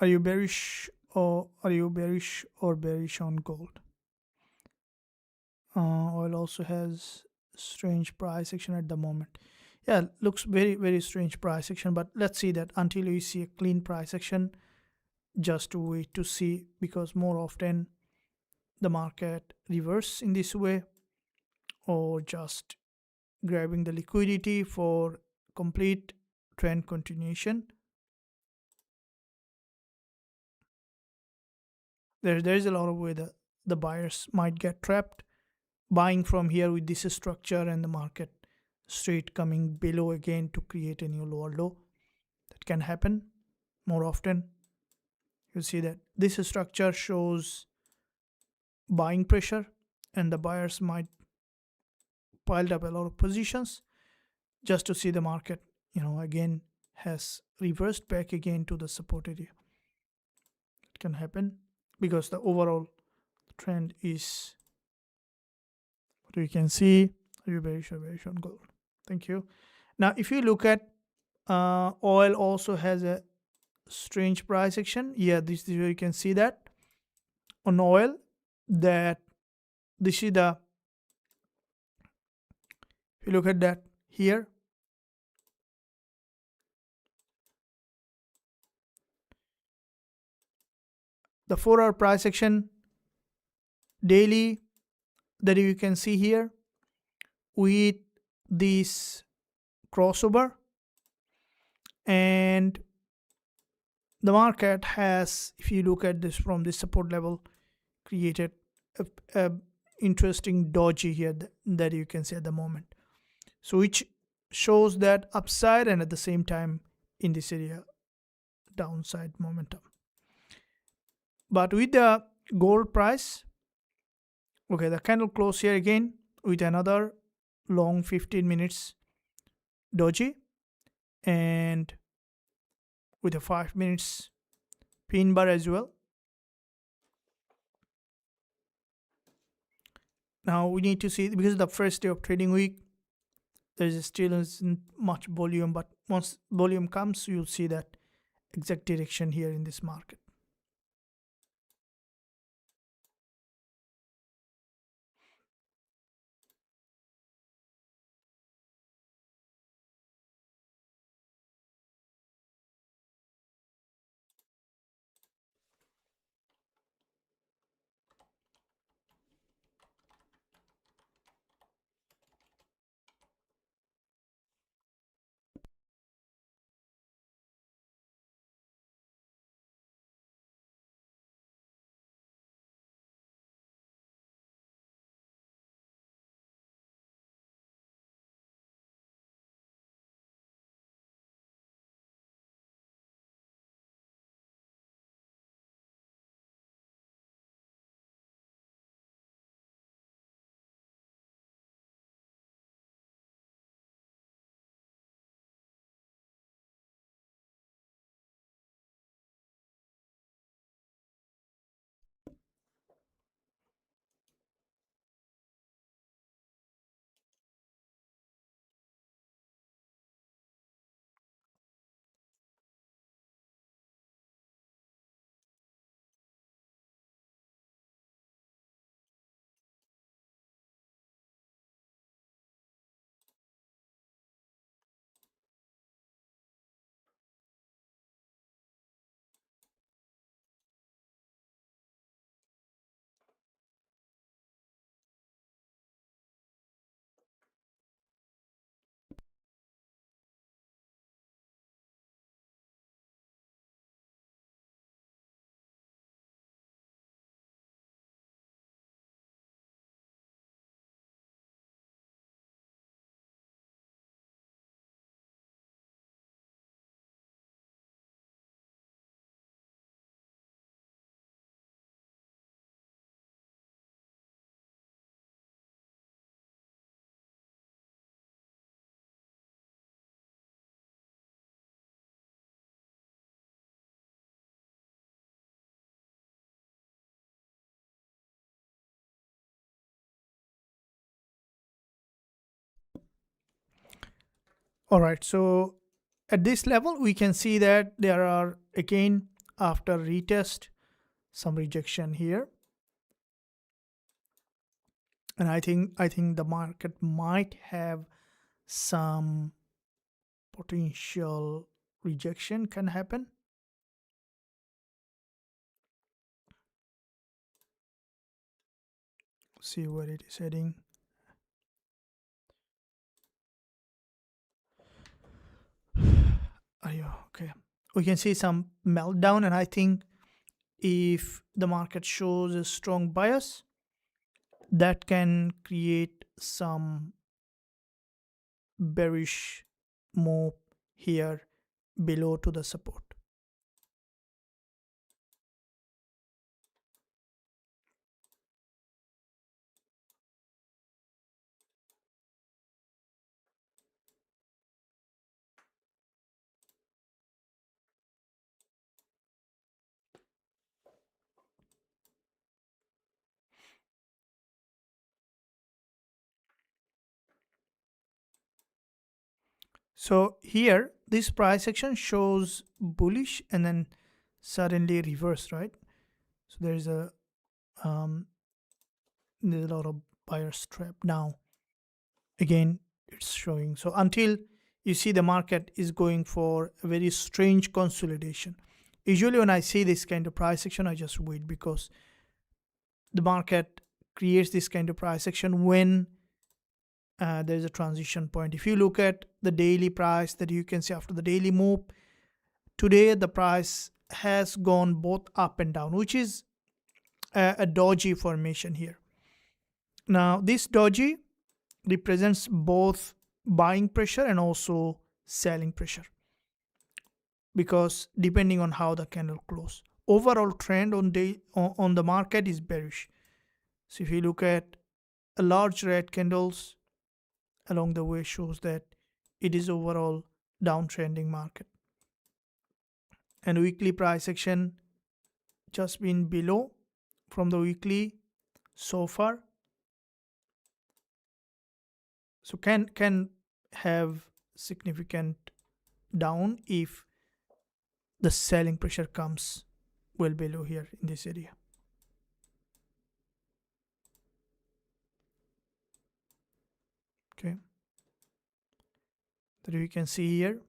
Are you bearish or bearish on gold? Oil also has strange price action at the moment. Yeah, looks very strange price action, but let's see that until we see a clean price action, just to wait to see, because more often the market reverse in this way, or just grabbing the liquidity for complete trend continuation. There's a lot of way that the buyers might get trapped buying from here with this structure, and the market straight coming below again to create a new lower low. That can happen more often. You see that this structure shows buying pressure, and the buyers might piled up a lot of positions just to see the market, again has reversed back again to the support area. It can happen because the overall trend is what we can see. Are you bearish on gold? Thank you. Now, if you look at oil, also has a strange price action. Yeah, this is where you can see that on oil, that this is the, if you look at that here, the 4-hour price action daily that you can see here with this crossover, and the market has, if you look at this from this support level, created a interesting doji here that you can see at the moment, so which shows that upside, and at the same time in this area downside momentum. But with the gold price, okay, the candle close here again with another long 15 minutes doji, and with a 5 minutes pin bar as well. Now we need to see, because the first day of trading week, there is still isn't much volume, but once volume comes, you'll see that exact direction here in this market. All right, so at this level we can see that there are again, after retest, some rejection here, and I think the market might have some potential rejection can happen. See where it is heading. Are you okay? We can see some meltdown, and I think if the market shows a strong bias, that can create some bearish move here below to the support. So here this price action shows bullish and then suddenly reverse, right? So um, there's a lot of buyers trap now. Again, it's showing. So until you see the market is going for a very strange consolidation. Usually when I see this kind of price action, I just wait, because the market creates this kind of price action when there's a transition point. If you look at the daily price, that you can see after the daily move, today the price has gone both up and down, which is a doji formation here. Now this doji represents both buying pressure and also selling pressure, because depending on how the candle close, overall trend on the market is bearish. So if you look at a large red candles along the way, shows that it is overall downtrending market. And weekly price action just been below from the weekly so far, so can have significant down if the selling pressure comes well below here in this area. Okay, that you can see here.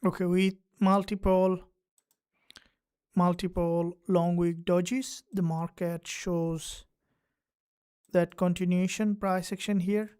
Okay, with multiple long week dojis, the market shows that continuation price action here.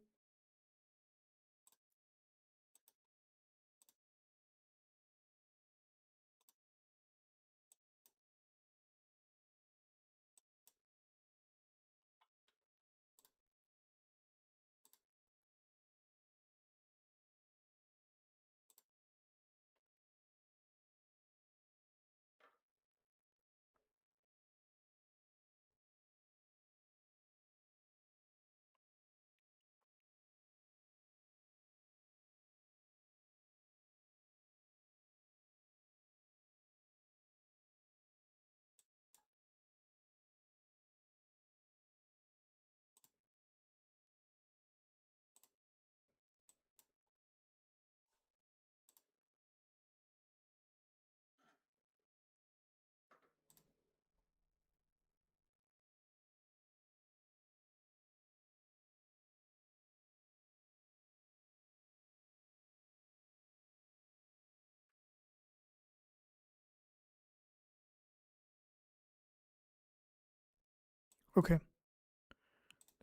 Okay,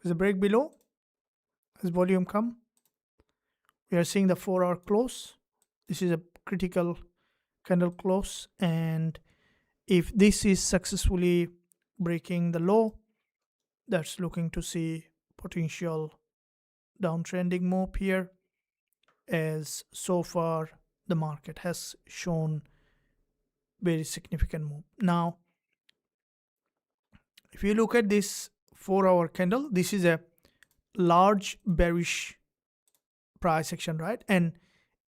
there's a break below. As volume come, we are seeing the 4-hour close. This is a critical candle close, and if this is successfully breaking the low, that's looking to see potential downtrending move here, as so far the market has shown very significant move. Now if you look at this 4-hour candle, this is a large bearish price action, right? And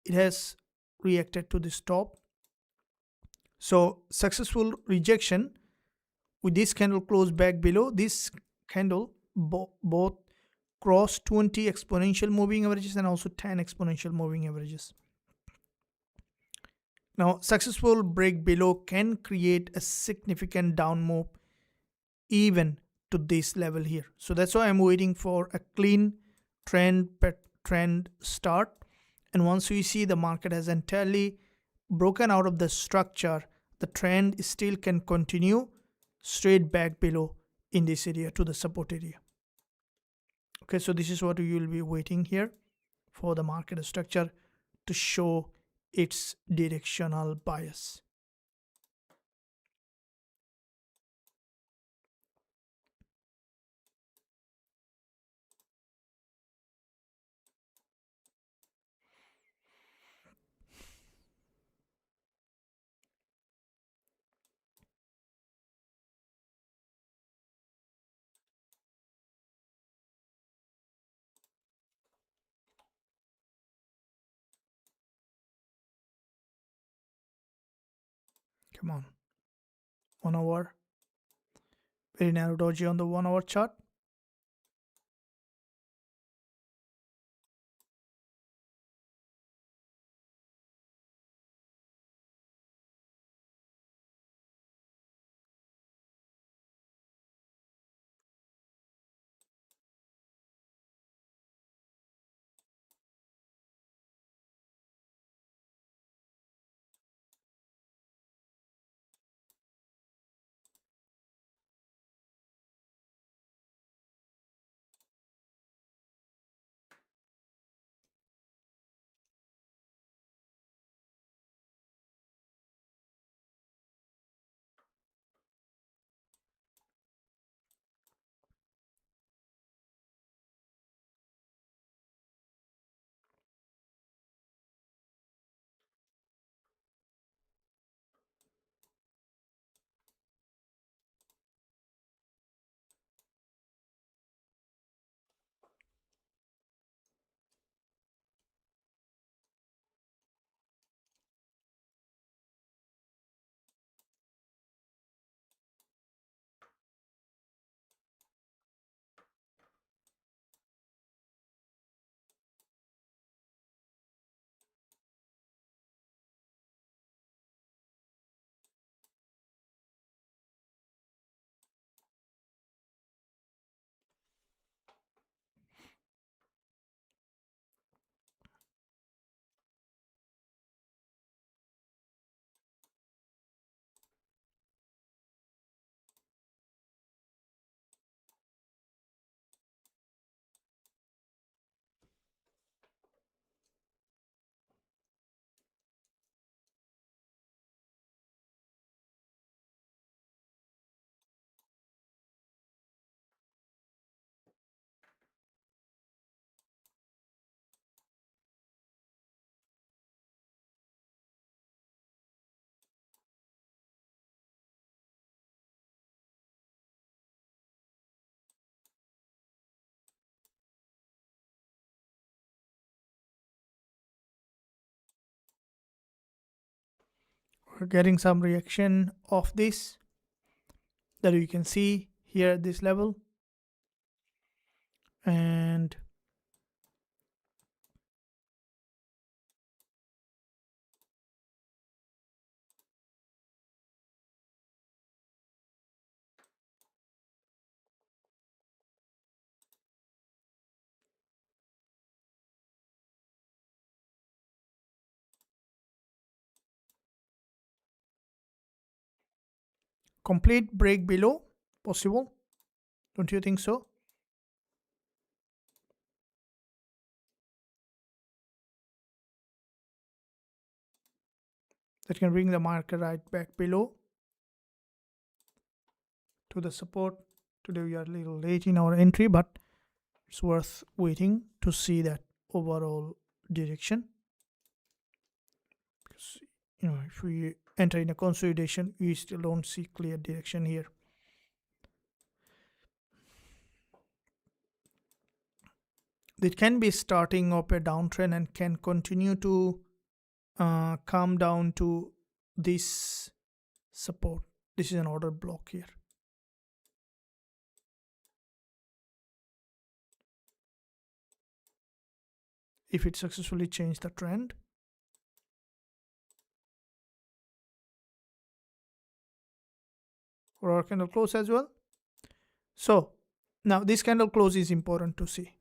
it has reacted to this top. So successful rejection with this candle close back below. This candle both cross 20 exponential moving averages and also 10 exponential moving averages. Now successful break below can create a significant down move even to this level here. So that's why I'm waiting for a clean trend start. And once we see the market has entirely broken out of the structure, the trend still can continue straight back below in this area to the support area. Okay, so this is what we will be waiting here for the market structure to show its directional bias. Come on, 1 hour, very narrow doji on the 1 hour chart. We're getting some reaction of this that you can see here at this level, and complete break below possible. Don't you think so? That can bring the market right back below to the support. Today we are a little late in our entry, but it's worth waiting to see that overall direction. Because if we enter in a consolidation, we still don't see clear direction here. It can be starting up a downtrend and can continue to come down to this support. This is an order block here. If it successfully changed the trend, or our candle close as well. So now this candle close is important to see,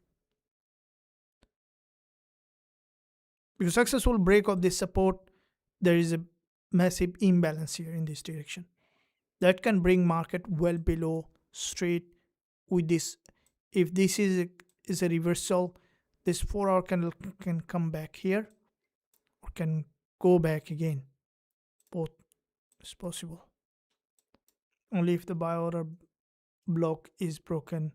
because successful break of this support, there is a massive imbalance here in this direction that can bring market well below straight with this. If this is a reversal, this 4-hour candle can come back here or can go back again. Both is possible. Only if the buy order block is broken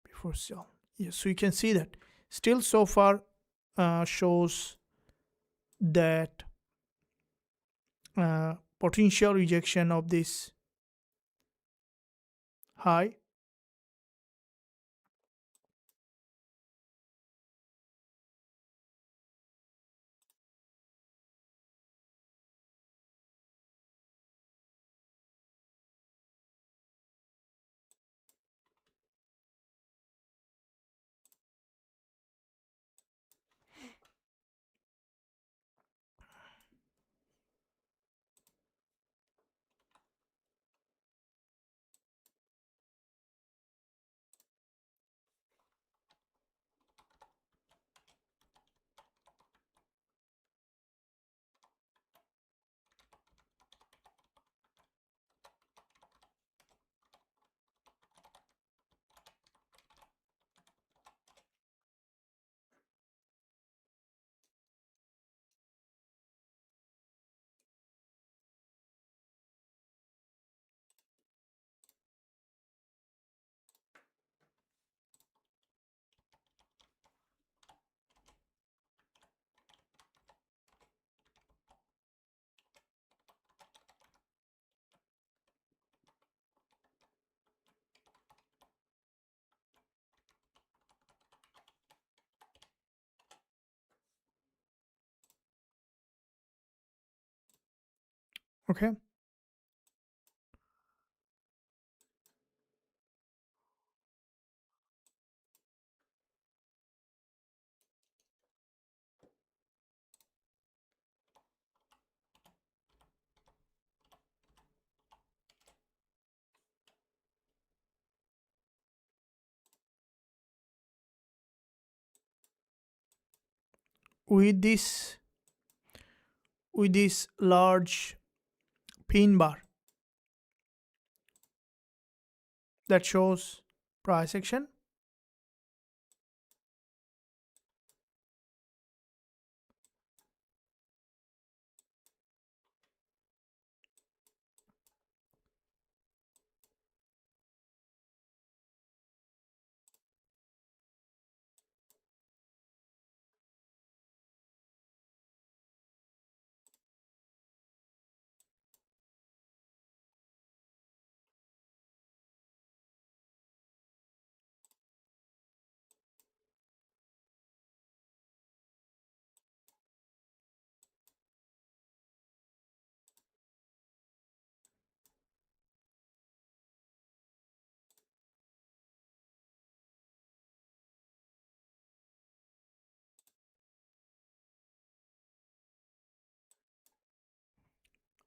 before sell. Yes, so you can see that still so far shows that potential rejection of this high. Okay. With this large pin bar that shows price action,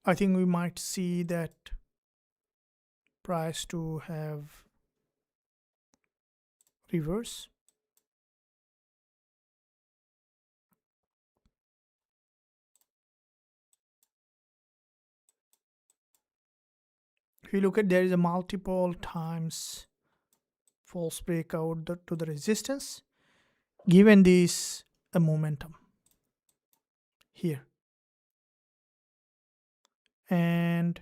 I think we might see that price to have reverse. If you look at, there is a multiple times false breakout to the resistance, given this a momentum here. And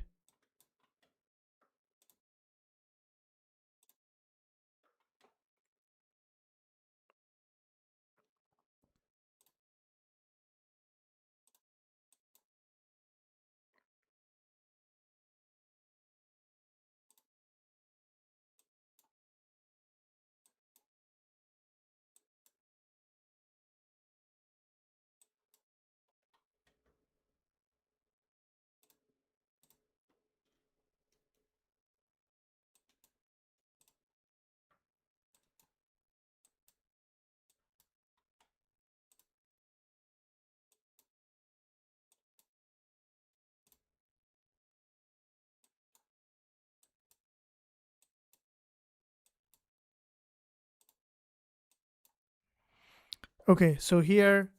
okay, so here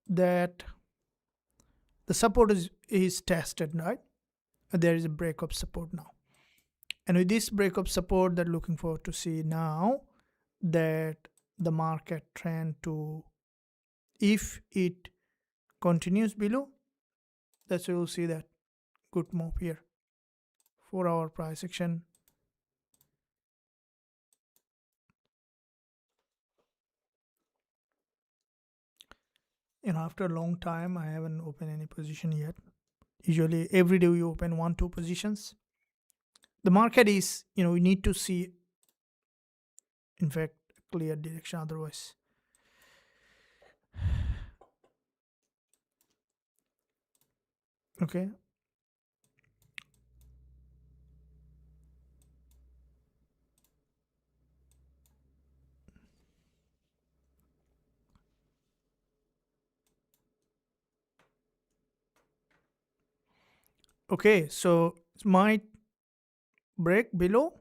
that the support is tested, right? There is a breakup support now. And with this breakup support, they're looking forward to see now that the market trend to, if it continues below, that's where you'll see that good move here. 4-hour price action. After a long time, I haven't opened any position yet. Usually every day we open 1-2 positions. The market is, we need to see, in fact, clear direction, otherwise. Okay. Okay, so it might break below.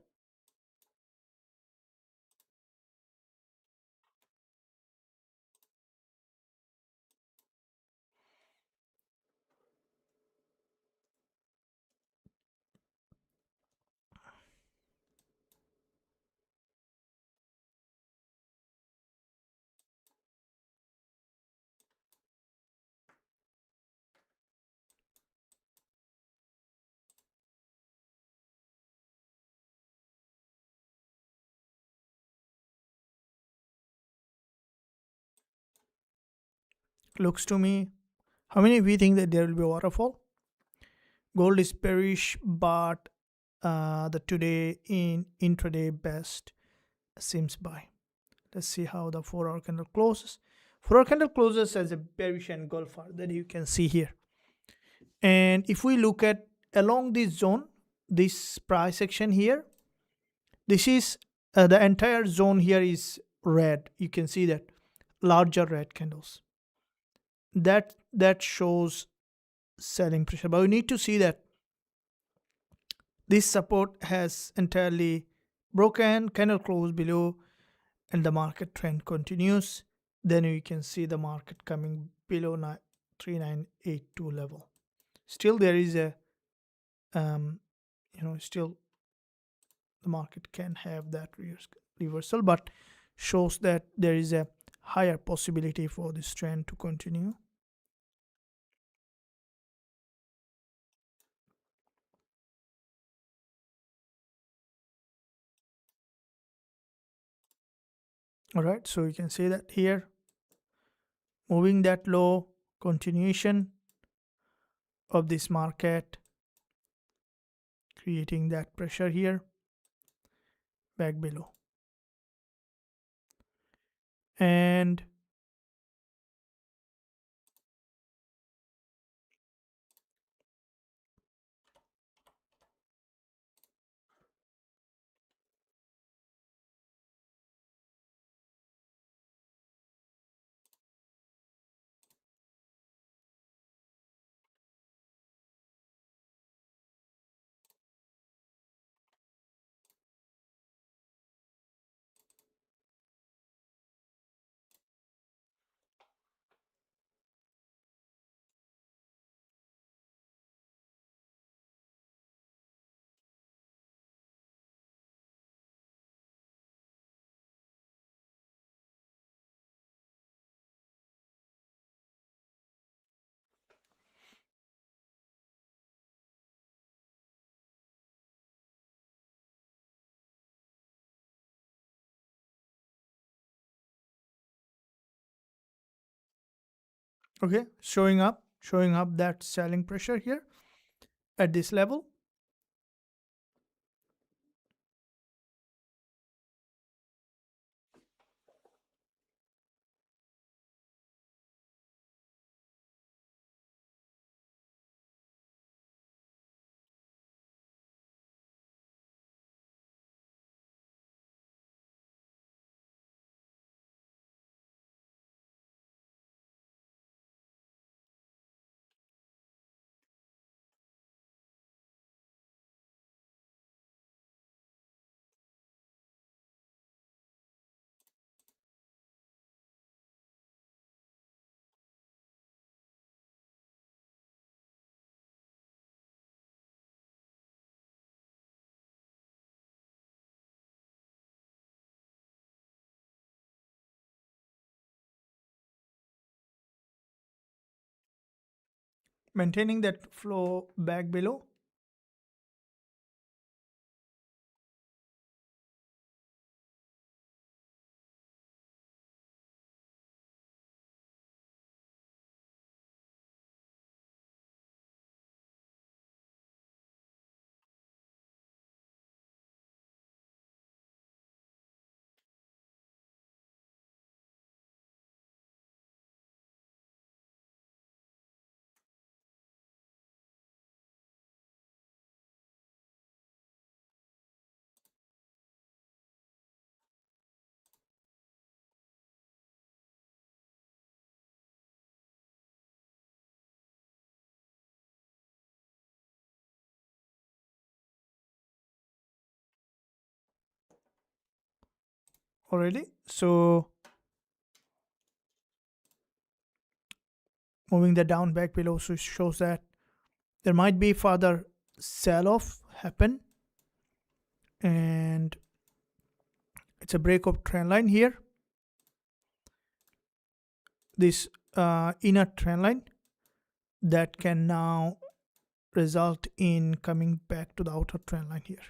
Looks to me, how many of you think that there will be a waterfall? Gold is bearish, but the today in intraday best seems buy. Let's see how the 4-hour candle closes. 4-hour candle closes as a bearish engulfer that you can see here. And if we look at along this zone, this price action here, this is the entire zone here is red. You can see that larger red candles. That shows selling pressure, but we need to see that this support has entirely broken, candle close below, and the market trend continues. Then you can see the market coming below 3982 level. Still there is a still the market can have that reversal, but shows that there is a higher possibility for this trend to continue. All right, so you can see that here, moving that low, continuation of this market, creating that pressure here, back below. And Okay, showing up that selling pressure here at this level. Maintaining that flow back below. Already. So moving that down back below, so shows that there might be further sell off happen, and it's a break of trend line here. This inner trend line that can now result in coming back to the outer trend line here.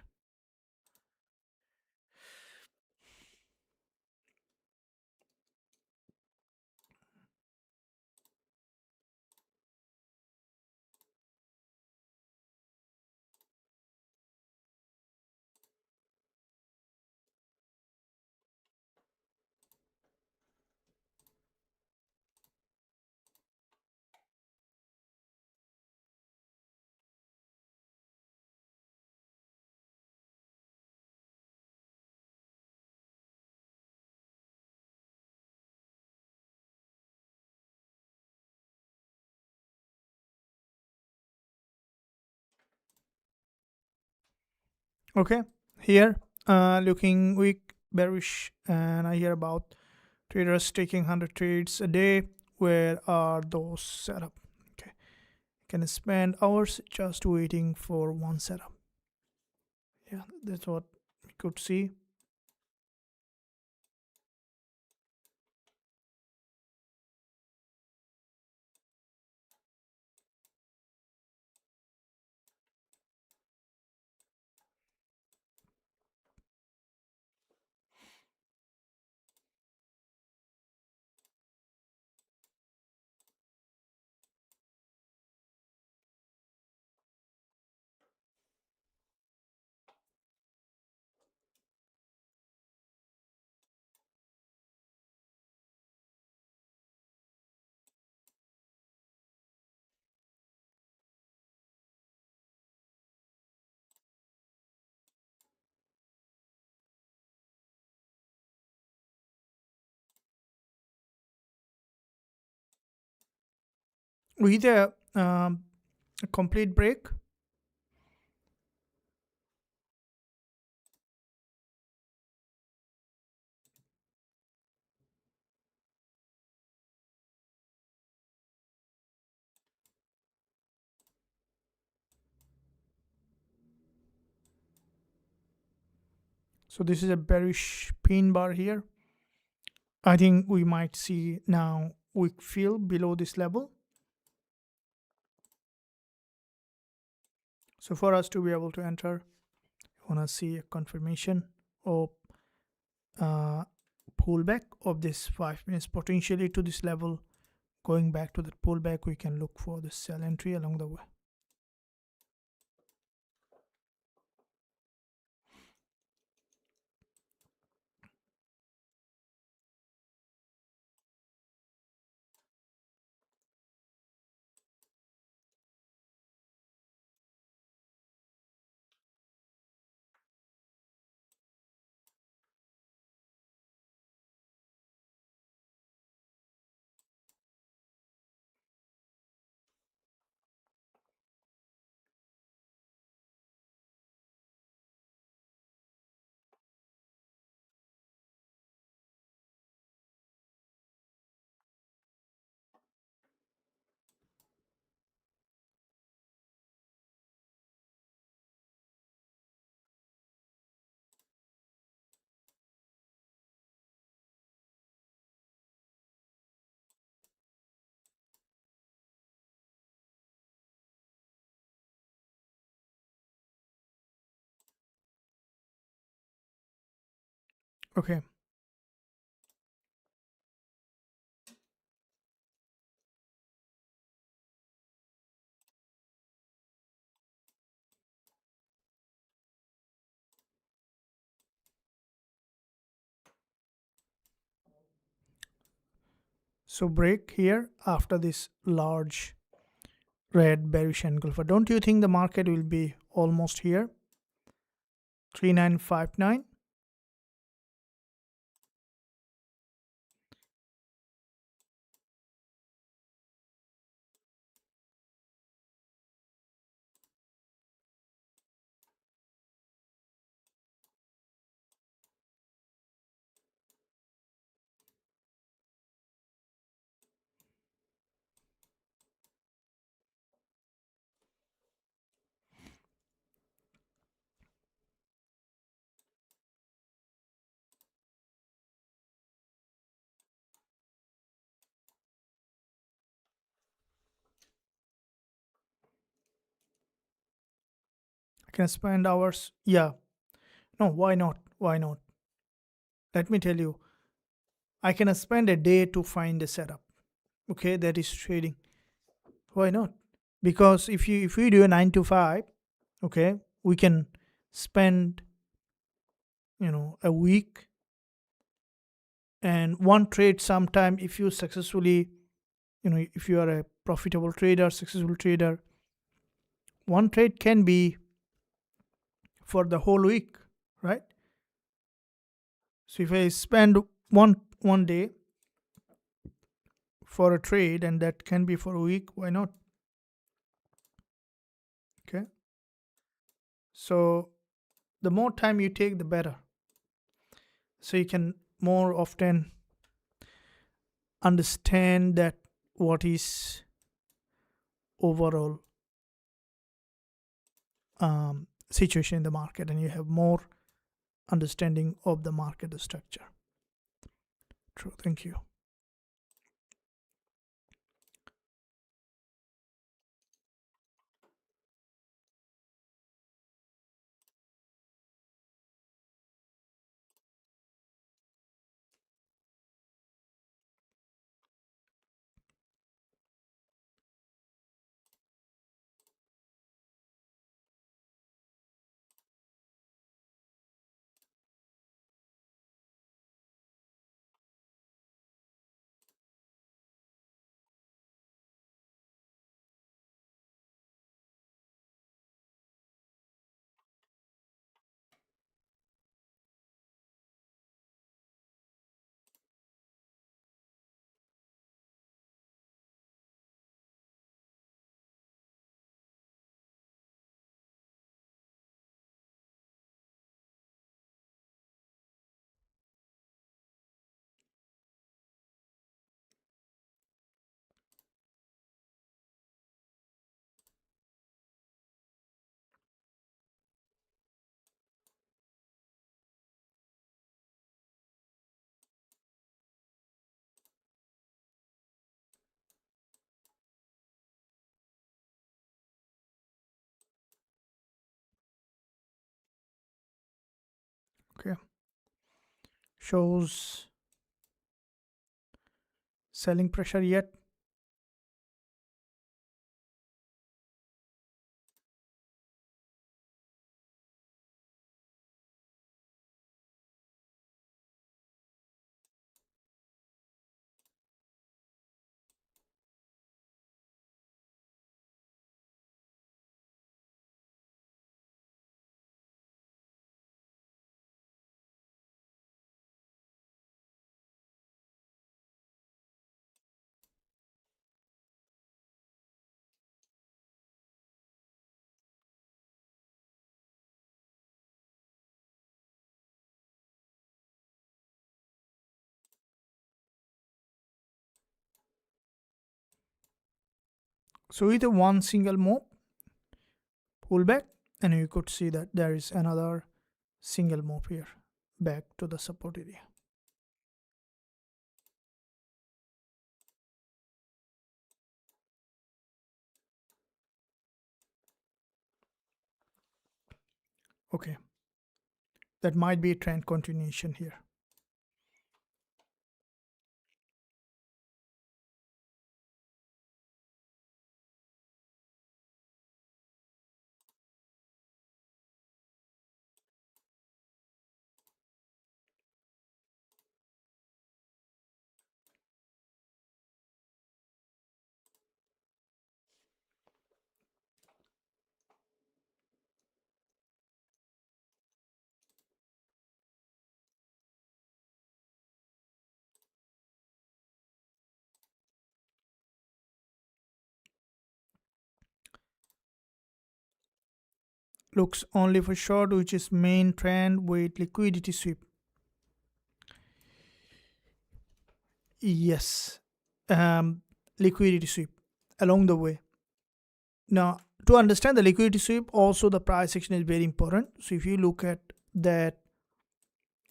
Okay, here looking weak, bearish, and I hear about traders taking 100 trades a day. Where are those set up? Okay, can spend hours just waiting for one setup. Yeah, that's what we could see. With a complete break. So this is a bearish pin bar here. I think we might see now weak fill below this level. So for us to be able to enter, you want to see a confirmation of pullback of this 5 minutes potentially to this level, going back to that pullback, we can look for the sell entry along the way. Okay. So break here after this large red bearish engulfer. Don't you think the market will be almost here? 3959. I can spend hours. Yeah. No, why not? Why not? Let me tell you, I can spend a day to find a setup. Okay, that is trading. Why not? Because if we do a 9 to 5, okay, we can spend, a week, and one trade sometime, if you successfully, if you are a profitable trader, successful trader, one trade can be for the whole week, right? So if I spend one day for a trade, and that can be for a week, why not? Okay. So the more time you take, the better. So you can more often understand that what is overall situation in the market, and you have more understanding of the market structure. True. Thank you. Okay. Shows selling pressure yet? So with a one single move pullback, and you could see that there is another single move here back to the support area. Okay, that might be a trend continuation here. Looks only for short, which is main trend with liquidity sweep. Yes, liquidity sweep along the way. Now, to understand the liquidity sweep, also the price action is very important. So if you look at that,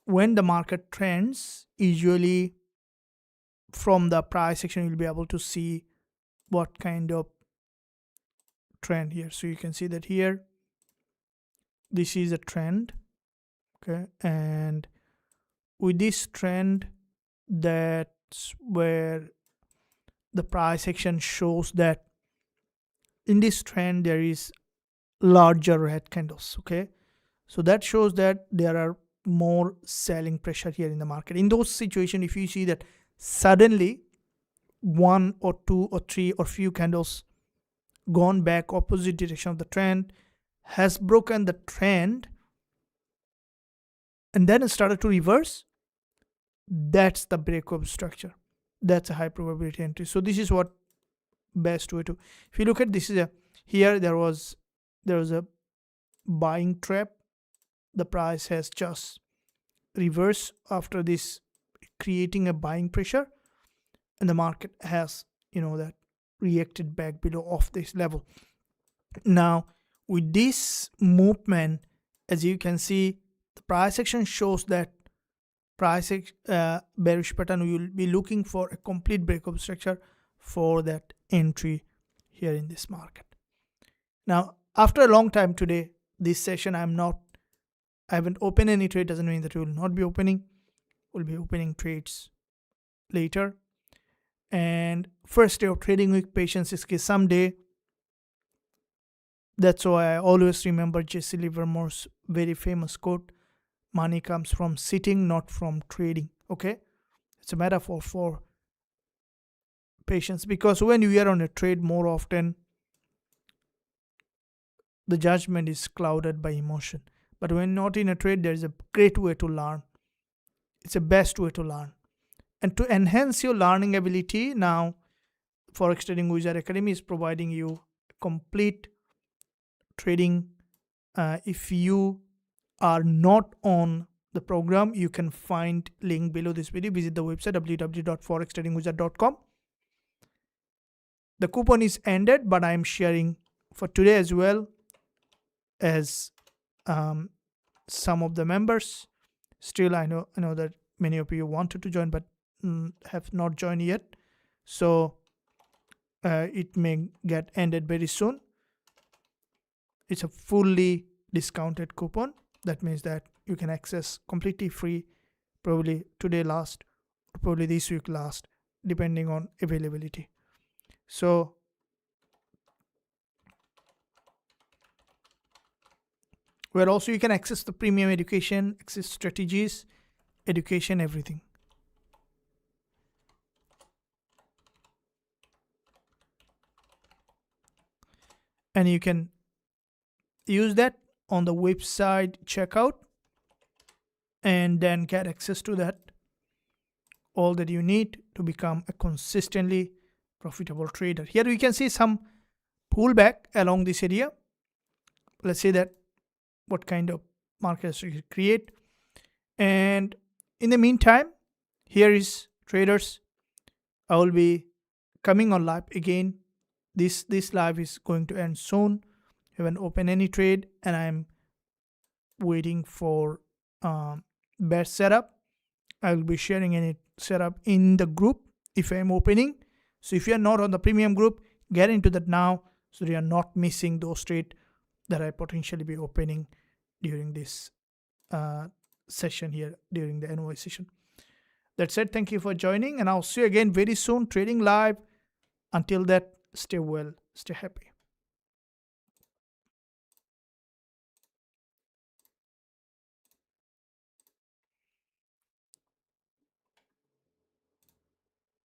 when the market trends, usually from the price action you'll be able to see what kind of trend here. So you can see that here, this is a trend, okay, and with this trend, that's where the price action shows that in this trend there is larger red candles, okay. So that shows that there are more selling pressure here in the market. In those situations, if you see that suddenly one or two or three or few candles gone back opposite direction of the trend, has broken the trend, and then it started to reverse, that's the breakup structure. That's a high probability entry. So this is what best way to, if you look at this, is a, here there was a buying trap. The price has just reversed after this, creating a buying pressure, and the market has, that reacted back below of this level. Now with this movement, as you can see, the price action shows that bearish pattern. We will be looking for a complete breakup structure for that entry here in this market. Now after a long time today, this session I haven't opened any trade. Doesn't mean that we will not be opening. We'll be opening trades later. And first day of trading week, patience is key. Someday, that's why I always remember Jesse Livermore's very famous quote: money comes from sitting, not from trading. Okay, it's a metaphor for patience, because when you are on a trade, more often the judgment is clouded by emotion. But when not in a trade, there is a great way to learn. It's the best way to learn. And to enhance your learning ability, now Forex Trading Wizard Academy is providing you complete trading. If you are not on the program, you can find link below this video. Visit the website www.forextradingwizard.com. The coupon is ended, but I am sharing for today as well as some of the members. Still, I know that many of you wanted to join but have not joined yet. So it may get ended very soon. It's a fully discounted coupon. That means that you can access completely free, probably today last, or probably this week last, depending on availability. So where also you can access the premium education, access strategies, education, everything. And you can use that on the website checkout and then get access to that, all that you need to become a consistently profitable trader. Here we can see some pullback along this area. Let's say that what kind of market structure create. And in the meantime, here is traders. I will be coming on live again this live is going to end soon. Haven't opened any trade, and I'm waiting for best setup. I will be sharing any setup in the group if I'm opening. So if you are not on the premium group, get into that now so you are not missing those trades that I potentially be opening during this session here, during the NY session. That's it. Thank you for joining, and I'll see you again very soon trading live. Until that, stay well, stay happy.